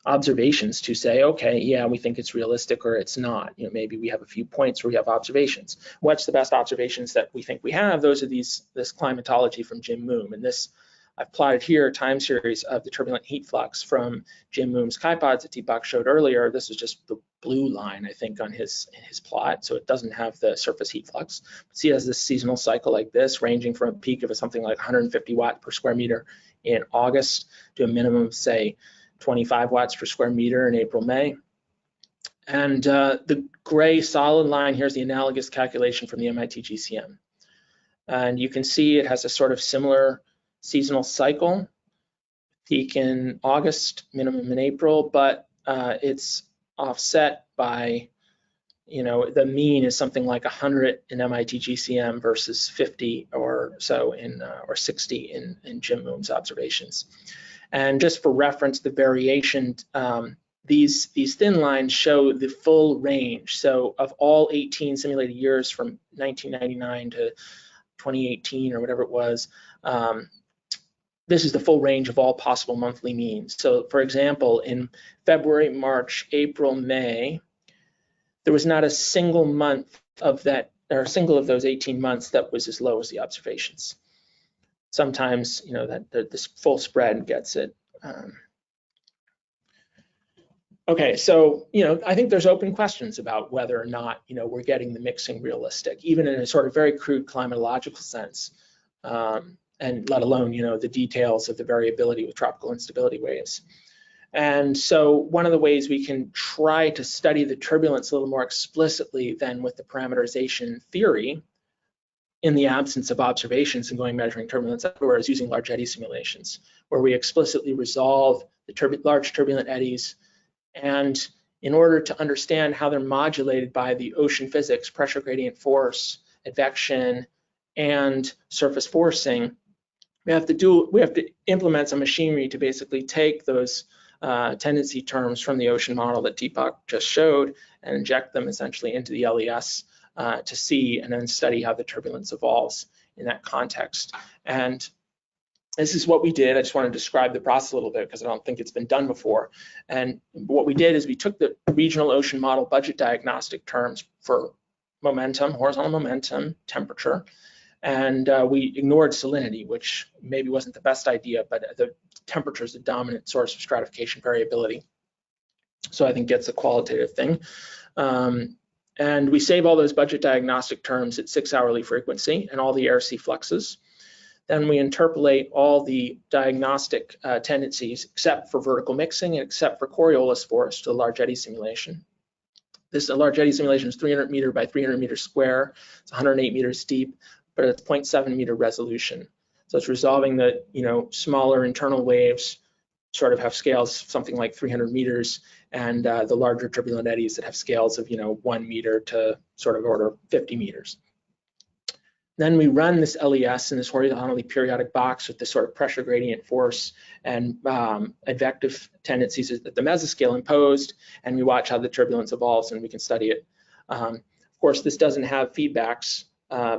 observations to say, okay, yeah, we think it's realistic or it's not. Maybe we have a few points where we have observations. What's the best observations that we think we have? Those are this climatology from Jim Moon. And this, I've plotted here a time series of the turbulent heat flux from Jim Moon's Chi-pods that Deepak showed earlier. This is just the blue line, I think, on his plot, so it doesn't have the surface heat flux. See, it has this seasonal cycle like this, ranging from a peak of something like 150 watts per square meter in August to a minimum of, say, 25 watts per square meter in April, May. And the gray solid line here is the analogous calculation from the MIT GCM. And you can see it has a sort of similar seasonal cycle, peak in August, minimum in April, but it's offset by the mean is something like 100 in MIT GCM versus 50 or so in or 60 in Jim Moon's observations. And just for reference, the variation, these thin lines show the full range. So of all 18 simulated years from 1999 to 2018 or whatever it was, this is the full range of all possible monthly means. So for example, in February, March, April, May, there was not a single month of that, or a single of those 18 months that was as low as the observations. Sometimes, this full spread gets it. Okay, so, I think there's open questions about whether or not, we're getting the mixing realistic, even in a sort of very crude climatological sense, and let alone, the details of the variability with tropical instability waves. And so one of the ways we can try to study the turbulence a little more explicitly than with the parameterization theory in the absence of observations and going measuring turbulence everywhere is using large eddy simulations, where we explicitly resolve the large turbulent eddies. And in order to understand how they're modulated by the ocean physics, pressure gradient force, advection, and surface forcing, we have to implement some machinery to basically take those tendency terms from the ocean model that Deepak just showed and inject them essentially into the LES to see and then study how the turbulence evolves in that context. And this is what we did. I just want to describe the process a little bit because I don't think it's been done before. And what we did is we took the regional ocean model budget diagnostic terms for momentum, horizontal momentum, temperature, and we ignored salinity, which maybe wasn't the best idea, but the temperature is the dominant source of stratification variability. So I think it's a qualitative thing. And we save all those budget diagnostic terms at 6 hourly frequency and all the air sea fluxes. Then we interpolate all the diagnostic tendencies except for vertical mixing and except for Coriolis force to the large eddy simulation. This large eddy simulation is 300 meter by 300 meters square. It's 108 meters deep, but it's 0.7 meter resolution. So it's resolving the smaller internal waves, sort of have scales something like 300 meters, and the larger turbulent eddies that have scales of 1 meter to sort of order 50 meters. Then we run this LES in this horizontally periodic box with this sort of pressure gradient force and advective tendencies that the mesoscale imposed, and we watch how the turbulence evolves and we can study it. Of course, this doesn't have feedbacks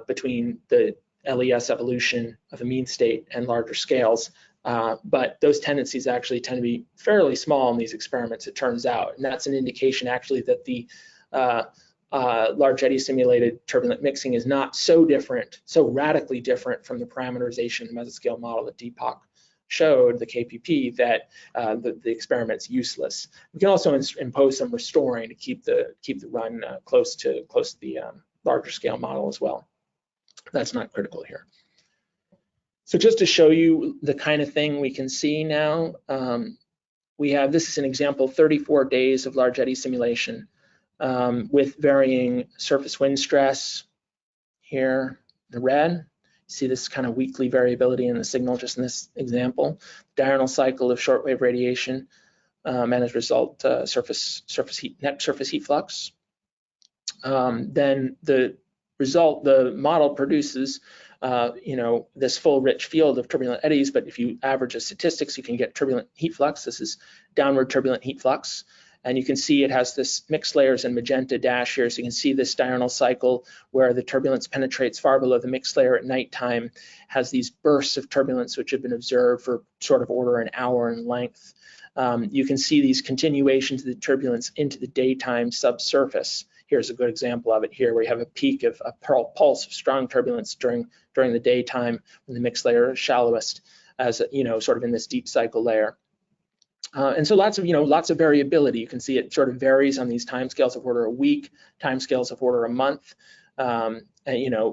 between the LES evolution of a mean state and larger scales, but those tendencies actually tend to be fairly small in these experiments, it turns out, and that's an indication actually that the large eddy simulated turbulent mixing is not so different, so radically different from the parameterization mesoscale model that Deepak showed, the KPP, that the experiment's useless. We can also impose some restoring to keep the run close to the larger scale model as well. That's not critical here. So just to show you the kind of thing we can see now, this is an example, 34 days of large eddy simulation with varying surface wind stress here, the red. You see this kind of weekly variability in the signal just in this example. Diurnal cycle of shortwave radiation and as a result, net surface heat flux. Then the result, the model produces this full rich field of turbulent eddies, but if you average the statistics, you can get turbulent heat flux. This is downward turbulent heat flux. And you can see it has this mixed layers and magenta dash here. So you can see this diurnal cycle where the turbulence penetrates far below the mixed layer at nighttime, has these bursts of turbulence which have been observed for sort of order an hour in length. You can see these continuations of the turbulence into the daytime subsurface. Here's a good example of it here, where you have a peak of a pulse of strong turbulence during the daytime when the mixed layer is shallowest, as sort of in this deep cycle layer. And so lots of variability. You can see it sort of varies on these timescales of order a week, timescales of order a month. And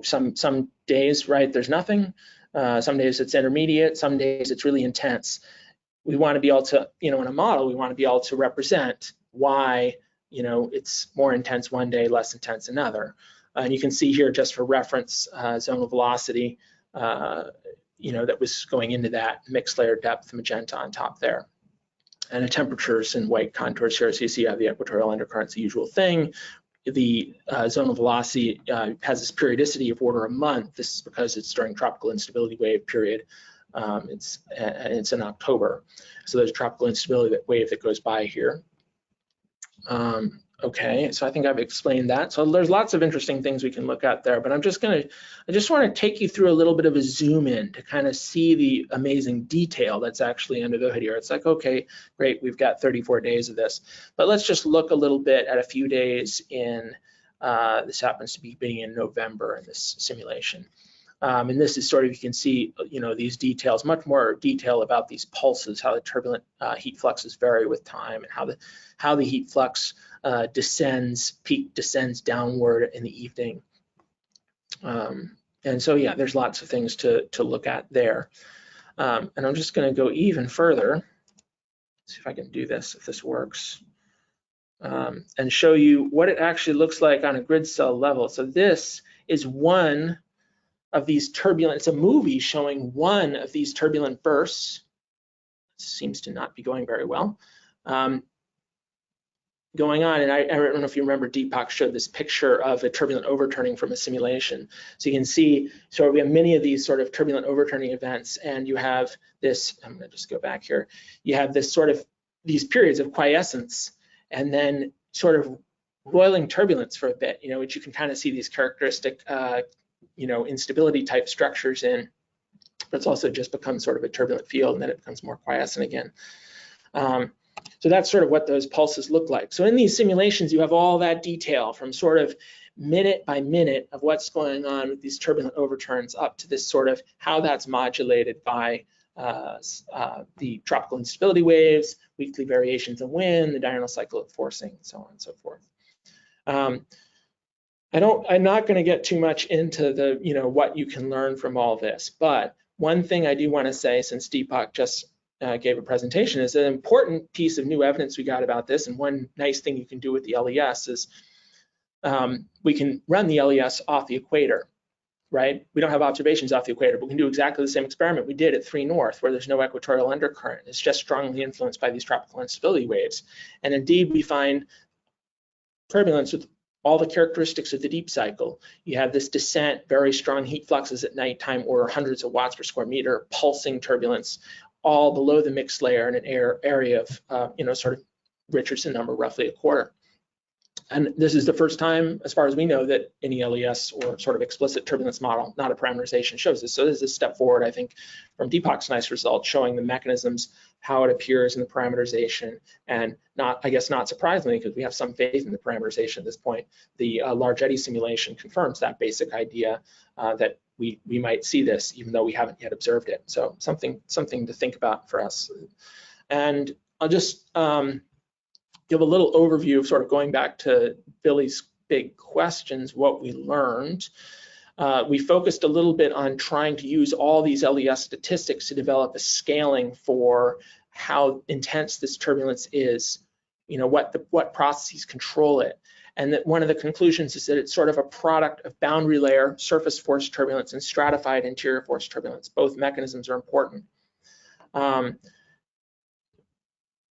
some days, right, there's nothing. Some days it's intermediate. Some days it's really intense. We want to be able to, in a model, we want to be able to represent why it's more intense one day, less intense another. And you can see here, just for reference, zonal velocity, that was going into that mixed layer depth magenta on top there. And the temperatures in white contours here, so you see you have the equatorial undercurrents, the usual thing. the zonal velocity has this periodicity of order a month. This is because it's during tropical instability wave period. It's in October. So there's a tropical instability wave that goes by here. Okay, so I think I've explained that. So there's lots of interesting things we can look at there, but I just want to take you through a little bit of a zoom in to kind of see the amazing detail that's actually under the hood here. It's like, okay, great, we've got 34 days of this, but let's just look a little bit at a few days in, this happens to be being in November in this simulation. And this is sort of, you can see, you know, these details, much more detail about these pulses, how the turbulent heat fluxes vary with time, and how the heat flux peak descends downward in the evening. And so, yeah, there's lots of things to look at there. And I'm just going to go even further. See if I can do this, if this works, and show you what it actually looks like on a grid cell level. So this is one of these turbulent, it's a movie showing one of these turbulent bursts. Seems to not be going very well. Going on, and I don't know if you remember, Deepak showed this picture of a turbulent overturning from a simulation. So you can see, so we have many of these sort of turbulent overturning events, and you have this, I'm gonna just go back here, you have this sort of, these periods of quiescence, and then sort of roiling turbulence for a bit, you know, which you can kind of see these characteristic, you know, instability type structures in, but it's also just become sort of a turbulent field, and then it becomes more quiescent again. So that's sort of what those pulses look like. So in these simulations, you have all that detail from sort of minute by minute of what's going on with these turbulent overturns up to this sort of how that's modulated by the tropical instability waves, weekly variations in wind, the diurnal cycle of forcing, and so on and so forth. I'm not going to get too much into the, you know, what you can learn from all this, but one thing I do want to say, since Deepak just gave a presentation, is an important piece of new evidence we got about this, and one nice thing you can do with the LES is we can run the LES off the equator, right? We don't have observations off the equator, but we can do exactly the same experiment we did at 3 North, where there's no equatorial undercurrent. It's just strongly influenced by these tropical instability waves. And indeed, we find turbulence with all the characteristics of the deep cycle. You have this descent, very strong heat fluxes at nighttime, or hundreds of watts per square meter, pulsing turbulence, all below the mixed layer in an area of, you know, sort of Richardson number, roughly a quarter. And this is the first time, as far as we know, that any LES or sort of explicit turbulence model, not a parameterization, shows this. So this is a step forward, I think, from Deepak's nice result, showing the mechanisms, how it appears in the parameterization, and not, I guess, not surprisingly, because we have some faith in the parameterization at this point, the large eddy simulation confirms that basic idea that we might see this, even though we haven't yet observed it. So something to think about for us. And I'll just give a little overview of sort of going back to Billy's big questions, what we learned. We focused a little bit on trying to use all these LES statistics to develop a scaling for how intense this turbulence is, you know, what processes control it. And that one of the conclusions is that it's sort of a product of boundary layer, surface force turbulence, and stratified interior force turbulence. Both mechanisms are important.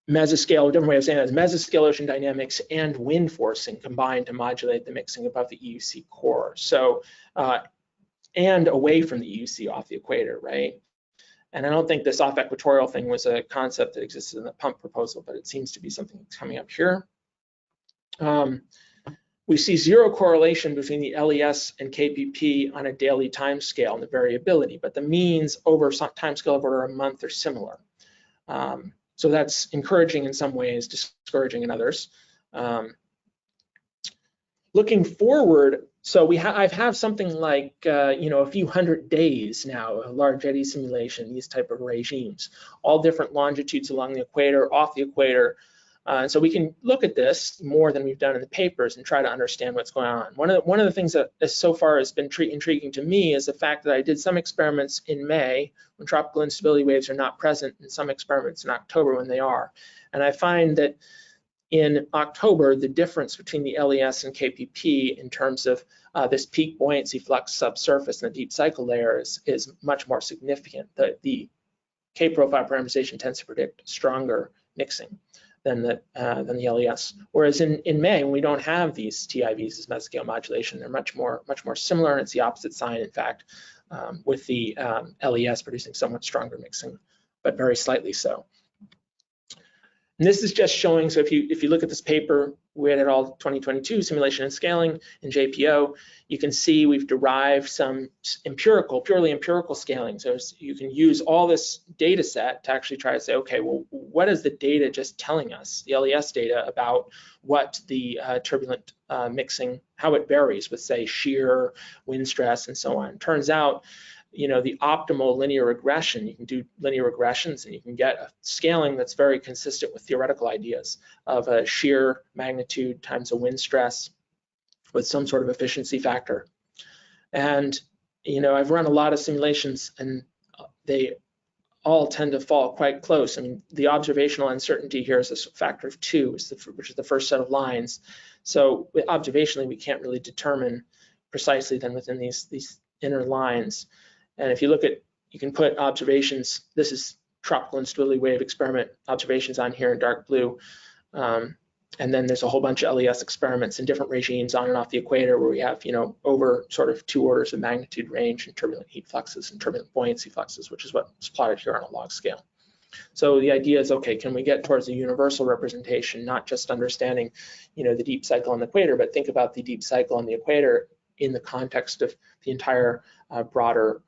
Mesoscale, a different way of saying that is mesoscale ocean dynamics and wind forcing combined to modulate the mixing above the EUC core. So, and away from the EUC off the equator, right? And I don't think this off equatorial thing was a concept that existed in the pump proposal, but it seems to be something that's coming up here. We see zero correlation between the LES and KPP on a daily time scale and the variability, but the means over some time scale of order a month are similar. So that's encouraging in some ways, discouraging in others. Looking forward, so I have something like you know, a few hundred days now of large eddy simulation, these type of regimes, all different longitudes along the equator, off the equator. And so we can look at this more than we've done in the papers and try to understand what's going on. One of the things that so far has been intriguing to me is the fact that I did some experiments in May when tropical instability waves are not present, and some experiments in October when they are. And I find that in October, the difference between the LES and KPP in terms of this peak buoyancy flux subsurface and the deep cycle layer is much more significant. The K-profile parameterization tends to predict stronger mixing. than the LES. Whereas in May, we don't have these TIVs as mesoscale modulation. They're much more similar, and it's the opposite sign, in fact, with the LES producing somewhat stronger mixing, but very slightly so. And this is just showing, so if you look at this paper, we had it all 2022 simulation and scaling in JPO, you can see we've derived some purely empirical scaling. So you can use all this data set to actually try to say, okay, well, what is the data just telling us, the LES data, about what the turbulent mixing, how it varies with, say, shear, wind stress, and so on. Turns out, the optimal linear regression, you can do linear regressions and you can get a scaling that's very consistent with theoretical ideas of a shear magnitude times a wind stress with some sort of efficiency factor. And, I've run a lot of simulations and they all tend to fall quite close. I mean, the observational uncertainty here is a factor of 2, which is the first set of lines. So observationally, we can't really determine precisely then within these inner lines. And if you look at, you can put observations, this is tropical instability wave experiment observations on here in dark blue. And then there's a whole bunch of LES experiments in different regimes on and off the equator where we have, over sort of 2 orders of magnitude range in turbulent heat fluxes and turbulent buoyancy fluxes, which is what's plotted here on a log scale. So the idea is, okay, can we get towards a universal representation, not just understanding, the deep cycle on the equator, but think about the deep cycle on the equator in the context of the entire broader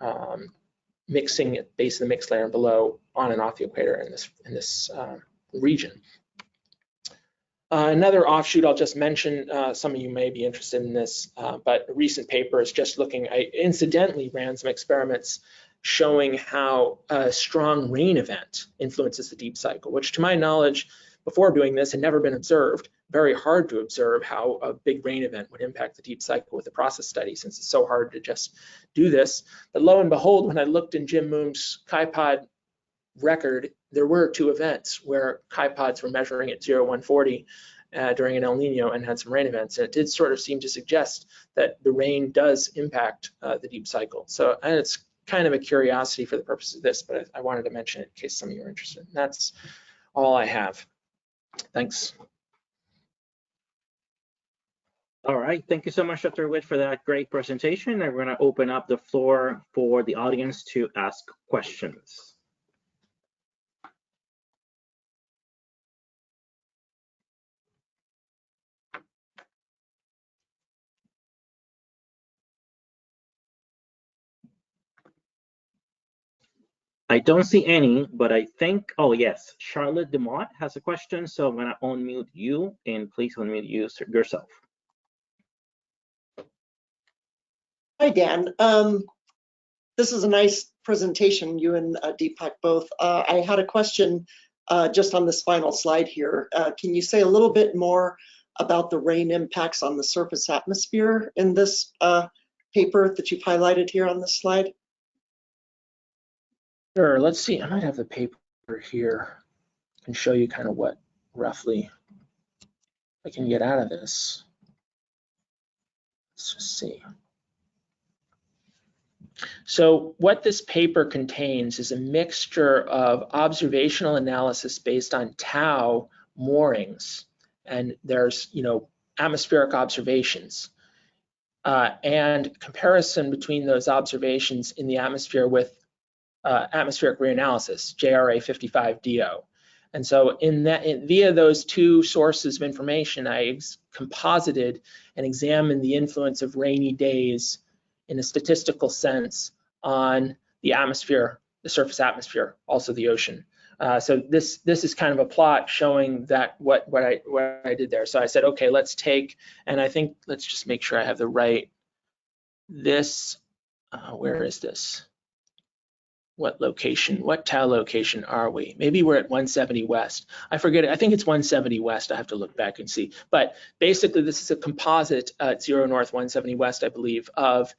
mixing at base of the mixed layer and below, on and off the equator in this region. Another offshoot I'll just mention, some of you may be interested in this, but a recent paper is just looking, I incidentally ran some experiments showing how a strong rain event influences the deep cycle, which to my knowledge, before doing this, had never been observed. Very hard to observe how a big rain event would impact the deep cycle with a process study, since it's so hard to just do this. But lo and behold, when I looked in Jim Moom's CHI-POD record, there were 2 events where CHI-PODs were measuring at 0, 140 during an El Nino and had some rain events. And it did sort of seem to suggest that the rain does impact the deep cycle. So, and it's kind of a curiosity for the purpose of this, but I wanted to mention it in case some of you are interested. And that's all I have. Thanks. All right, thank you so much, Dr. Witt, for that great presentation. And we're going to open up the floor for the audience to ask questions. I don't see any, but I think, oh yes, Charlotte DeMott has a question, so I'm going to unmute you, and please unmute yourself. Hi, Dan. This is a nice presentation, you and Deepak both. I had a question just on this final slide here. Can you say a little bit more about the rain impacts on the surface atmosphere in this paper that you've highlighted here on this slide? Sure, let's see, I might have the paper here. I can show you kind of what roughly I can get out of this. Let's just see. So what this paper contains is a mixture of observational analysis based on tau moorings, and there's, atmospheric observations, and comparison between those observations in the atmosphere with atmospheric reanalysis, JRA 55DO. And so via those 2 sources of information, I composited and examined the influence of rainy days in a statistical sense on the atmosphere, the surface atmosphere, also the ocean. So this is kind of a plot showing that what I did there. So I said, okay, let's take, and I think let's just make sure I have the right, where is this? What location, what tau location are we? Maybe we're at 170 West. I forget it, I think it's 170 West, I have to look back and see. But basically this is a composite at 0 North, 170 West, I believe, of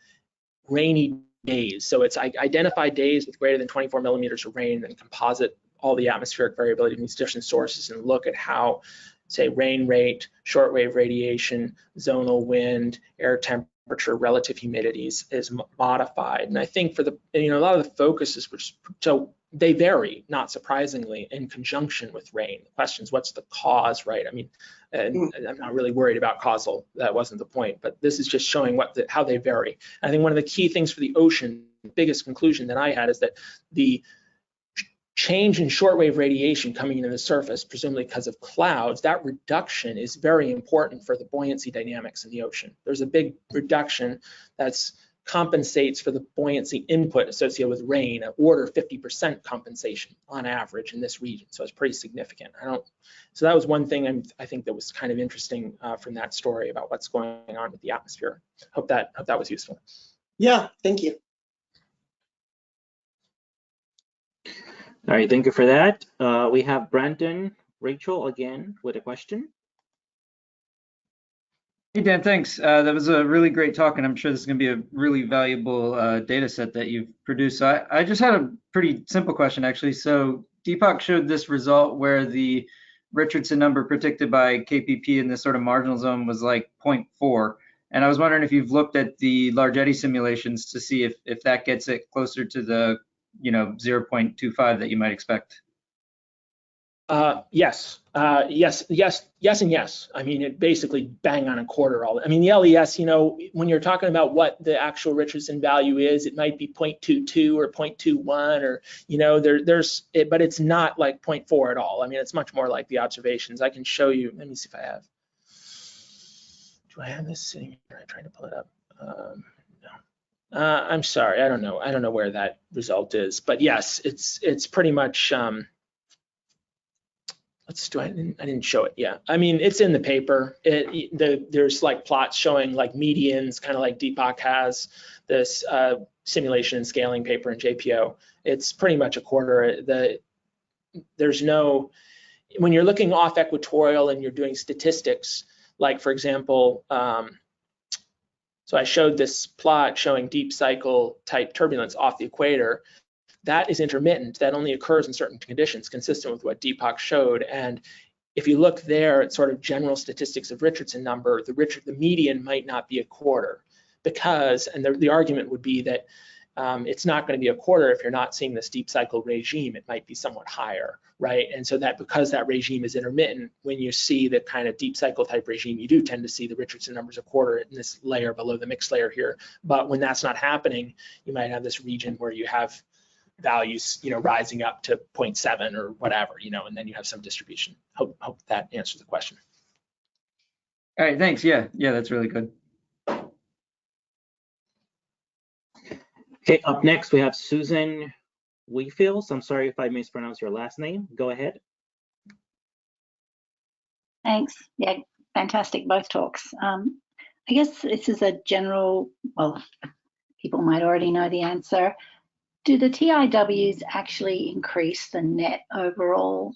rainy days. So it's identify days with greater than 24 millimeters of rain and composite all the atmospheric variability in these different sources and look at how, say, rain rate, shortwave radiation, zonal wind, air temperature, relative humidities is modified. And I think for a lot of the focus is, so they vary, not surprisingly, in conjunction with rain. The question is, what's the cause, right? I mean, and I'm not really worried about causal. That wasn't the point, but this is just showing how they vary. I think one of the key things for the ocean, the biggest conclusion that I had is that the change in shortwave radiation coming into the surface, presumably because of clouds, that reduction is very important for the buoyancy dynamics in the ocean. There's a big reduction that's compensates for the buoyancy input associated with rain, an order 50% compensation on average in this region. So it's pretty significant. So that was one thing I think that was kind of interesting from that story about what's going on with the atmosphere. Hope that was useful. Yeah, thank you. All right, thank you for that. We have Brandon Rachel again with a question. Hey, Dan, thanks. That was a really great talk, and I'm sure this is going to be a really valuable data set that you've produced. So I just had a pretty simple question, actually. So Deepak showed this result where the Richardson number predicted by KPP in this sort of marginal zone was like 0.4. And I was wondering if you've looked at the large eddy simulations to see if that gets it closer to the 0.25 that you might expect. Yes, and yes. I mean, it basically bang on a quarter. I mean, the LES, when you're talking about what the actual Richardson value is, it might be 0.22 or 0.21 or, but it's not like 0.4 at all. I mean, it's much more like the observations. I can show you. Let me see if I have. Do I have this sitting here? I'm trying to pull it up. No. I'm sorry. I don't know where that result is. But yes, it's pretty much. I didn't show it. Yeah, I mean, it's in the paper. There's like plots showing like medians, kind of like Deepak has this simulation and scaling paper in JPO. It's pretty much a quarter. There's no, when you're looking off equatorial and you're doing statistics, like for example, so I showed this plot showing deep cycle type turbulence off the equator. That is intermittent. That only occurs in certain conditions, consistent with what Deepak showed. And if you look there at sort of general statistics of Richardson number, the median might not be a quarter because, and the argument would be that it's not going to be a quarter if you're not seeing this deep cycle regime. It might be somewhat higher, right? And so that because that regime is intermittent, when you see the kind of deep cycle type regime, you do tend to see the Richardson numbers a quarter in this layer below the mixed layer here. But when that's not happening, you might have this region where you have values, rising up to 0.7 or whatever, and then you have some distribution. Hope that answers the question. All right, thanks. Yeah, that's really good. Okay, up next we have Susan Weefields. I'm sorry if I mispronounced your last name. Go ahead. Thanks. Yeah, fantastic, both talks. I guess this is a general, well, people might already know the answer. Do the TIWs actually increase the net overall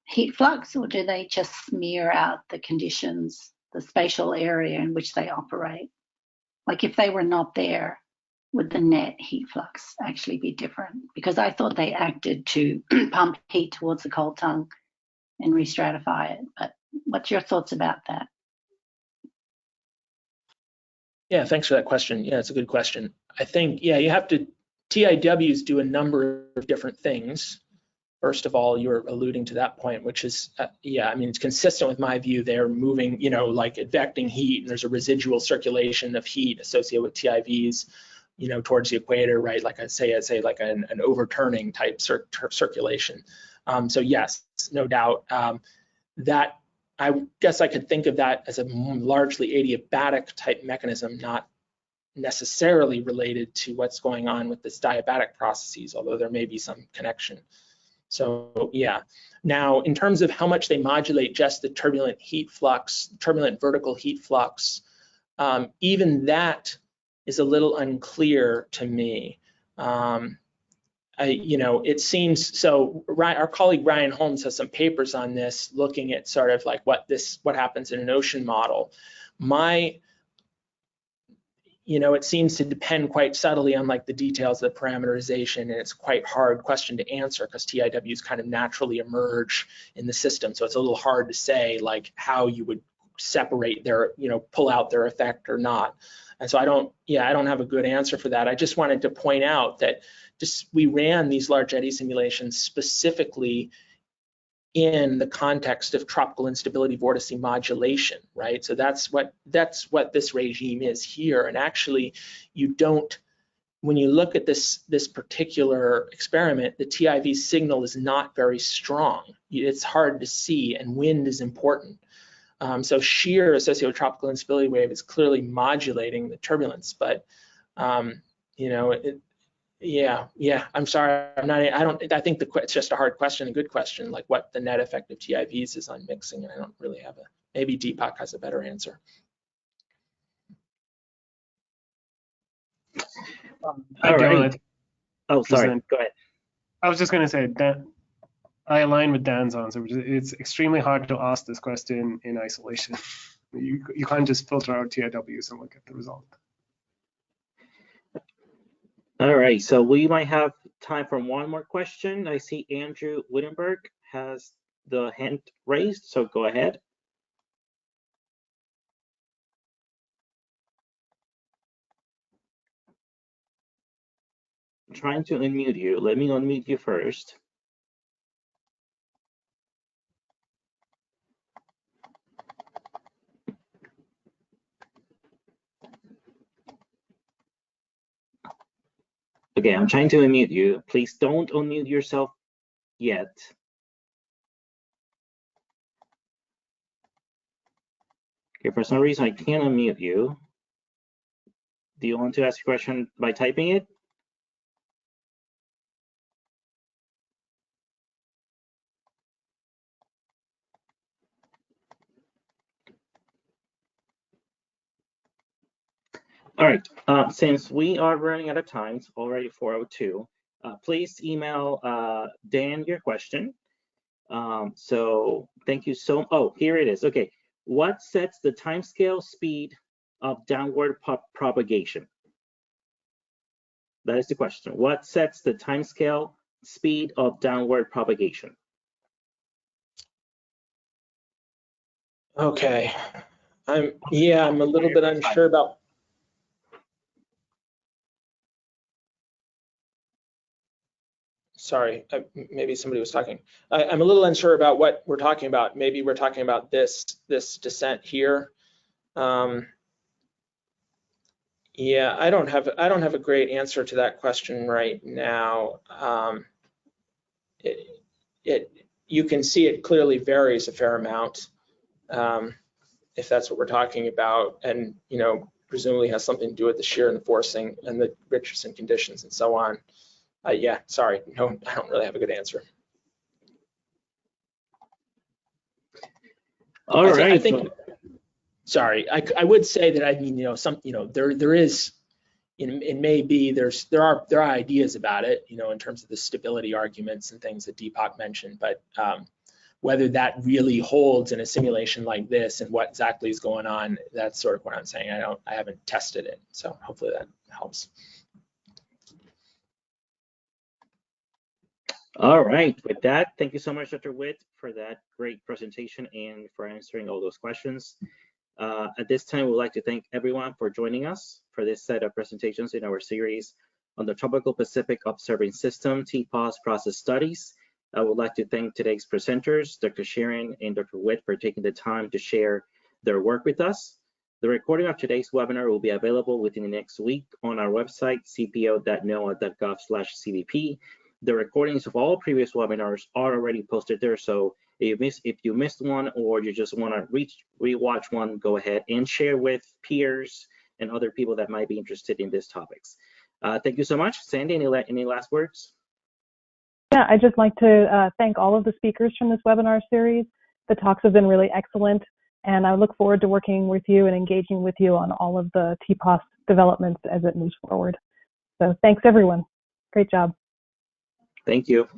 heat flux, or do they just smear out the conditions, the spatial area in which they operate? Like if they were not there, would the net heat flux actually be different? Because I thought they acted to pump heat towards the cold tongue and re-stratify it. But what's your thoughts about that? Yeah, thanks for that question. Yeah, it's a good question. I think, you have to, TIWs do a number of different things. First of all, you're alluding to that point, which is, I mean, it's consistent with my view. They're moving, like advecting heat, and there's a residual circulation of heat associated with TIVs, towards the equator, right? Like I say like an overturning type circulation. So yes, no doubt. That I guess I could think of that as a largely adiabatic type mechanism, not necessarily related to what's going on with this diabatic processes, although there may be some connection. So yeah. Now, in terms of how much they modulate just the turbulent heat flux, turbulent vertical heat flux, even that is a little unclear to me. It seems so. Our colleague Ryan Holmes has some papers on this, looking at sort of like what happens in an ocean model. It seems to depend quite subtly on like the details of the parameterization, and it's quite hard question to answer because TIWs kind of naturally emerge in the system. So it's a little hard to say like how you would separate their, pull out their effect or not. And so I don't have a good answer for that. I just wanted to point out that we ran these large eddy simulations specifically in the context of tropical instability vortice modulation, right? So that's what this regime is here. And actually, you don't, when you look at this particular experiment, the TIV signal is not very strong. It's hard to see, and wind is important. So shear associated with tropical instability wave is clearly modulating the turbulence, but you know, yeah. I'm sorry, I think it's just a hard question, a good question, like what the net effect of TIVs is on mixing, and I don't really have maybe Deepak has a better answer. I don't. Oh, sorry. Go ahead. I was just going to say that I align with Dan's answer. It's extremely hard to ask this question in isolation. You can't just filter out TIWs and look at the result. All right, so we might have time for one more question. I see Andrew Wittenberg has the hand raised, so go ahead. I'm trying to unmute you. Let me unmute you first. Okay, I'm trying to unmute you. Please don't unmute yourself yet. Okay, for some reason I can't unmute you. Do you want to ask a question by typing it? All right, since we are running out of time, it's already 4:02, please email Dan your question. So thank you so, oh, here it is. Okay, what sets the timescale speed of downward propagation? That is the question. What sets the timescale speed of downward propagation? Okay, I'm a little bit unsure about. Sorry, maybe somebody was talking. I'm a little unsure about what we're talking about. Maybe we're talking about this descent here. Yeah, I don't have a great answer to that question right now. You can see it clearly varies a fair amount, if that's what we're talking about, and you know, presumably has something to do with the shear and the forcing and the Richardson conditions and so on. Yeah, sorry, no, I don't really have a good answer. All right. I think. Sorry, I would say that, I mean, you know, there is, it may be, there are ideas about it, you know, in terms of the stability arguments and things that Deepak mentioned, but whether that really holds in a simulation like this and what exactly is going on, that's sort of what I'm saying. I haven't tested it, so hopefully that helps. All right, with that, thank you so much, Dr. Witt, for that great presentation and for answering all those questions. At this time, we'd like to thank everyone for joining us for this set of presentations in our series on the Tropical Pacific Observing System, TPOS process studies. I would like to thank today's presenters, Dr. Sharon and Dr. Witt, for taking the time to share their work with us. The recording of today's webinar will be available within the next week on our website, cpo.noaa.gov/cbp. The recordings of all previous webinars are already posted there, so if you missed one or you just want to rewatch one, go ahead and share with peers and other people that might be interested in these topics. Thank you so much. Sandy, any last words? Yeah, I'd just like to thank all of the speakers from this webinar series. The talks have been really excellent, and I look forward to working with you and engaging with you on all of the TPOS developments as it moves forward. So thanks, everyone. Great job. Thank you.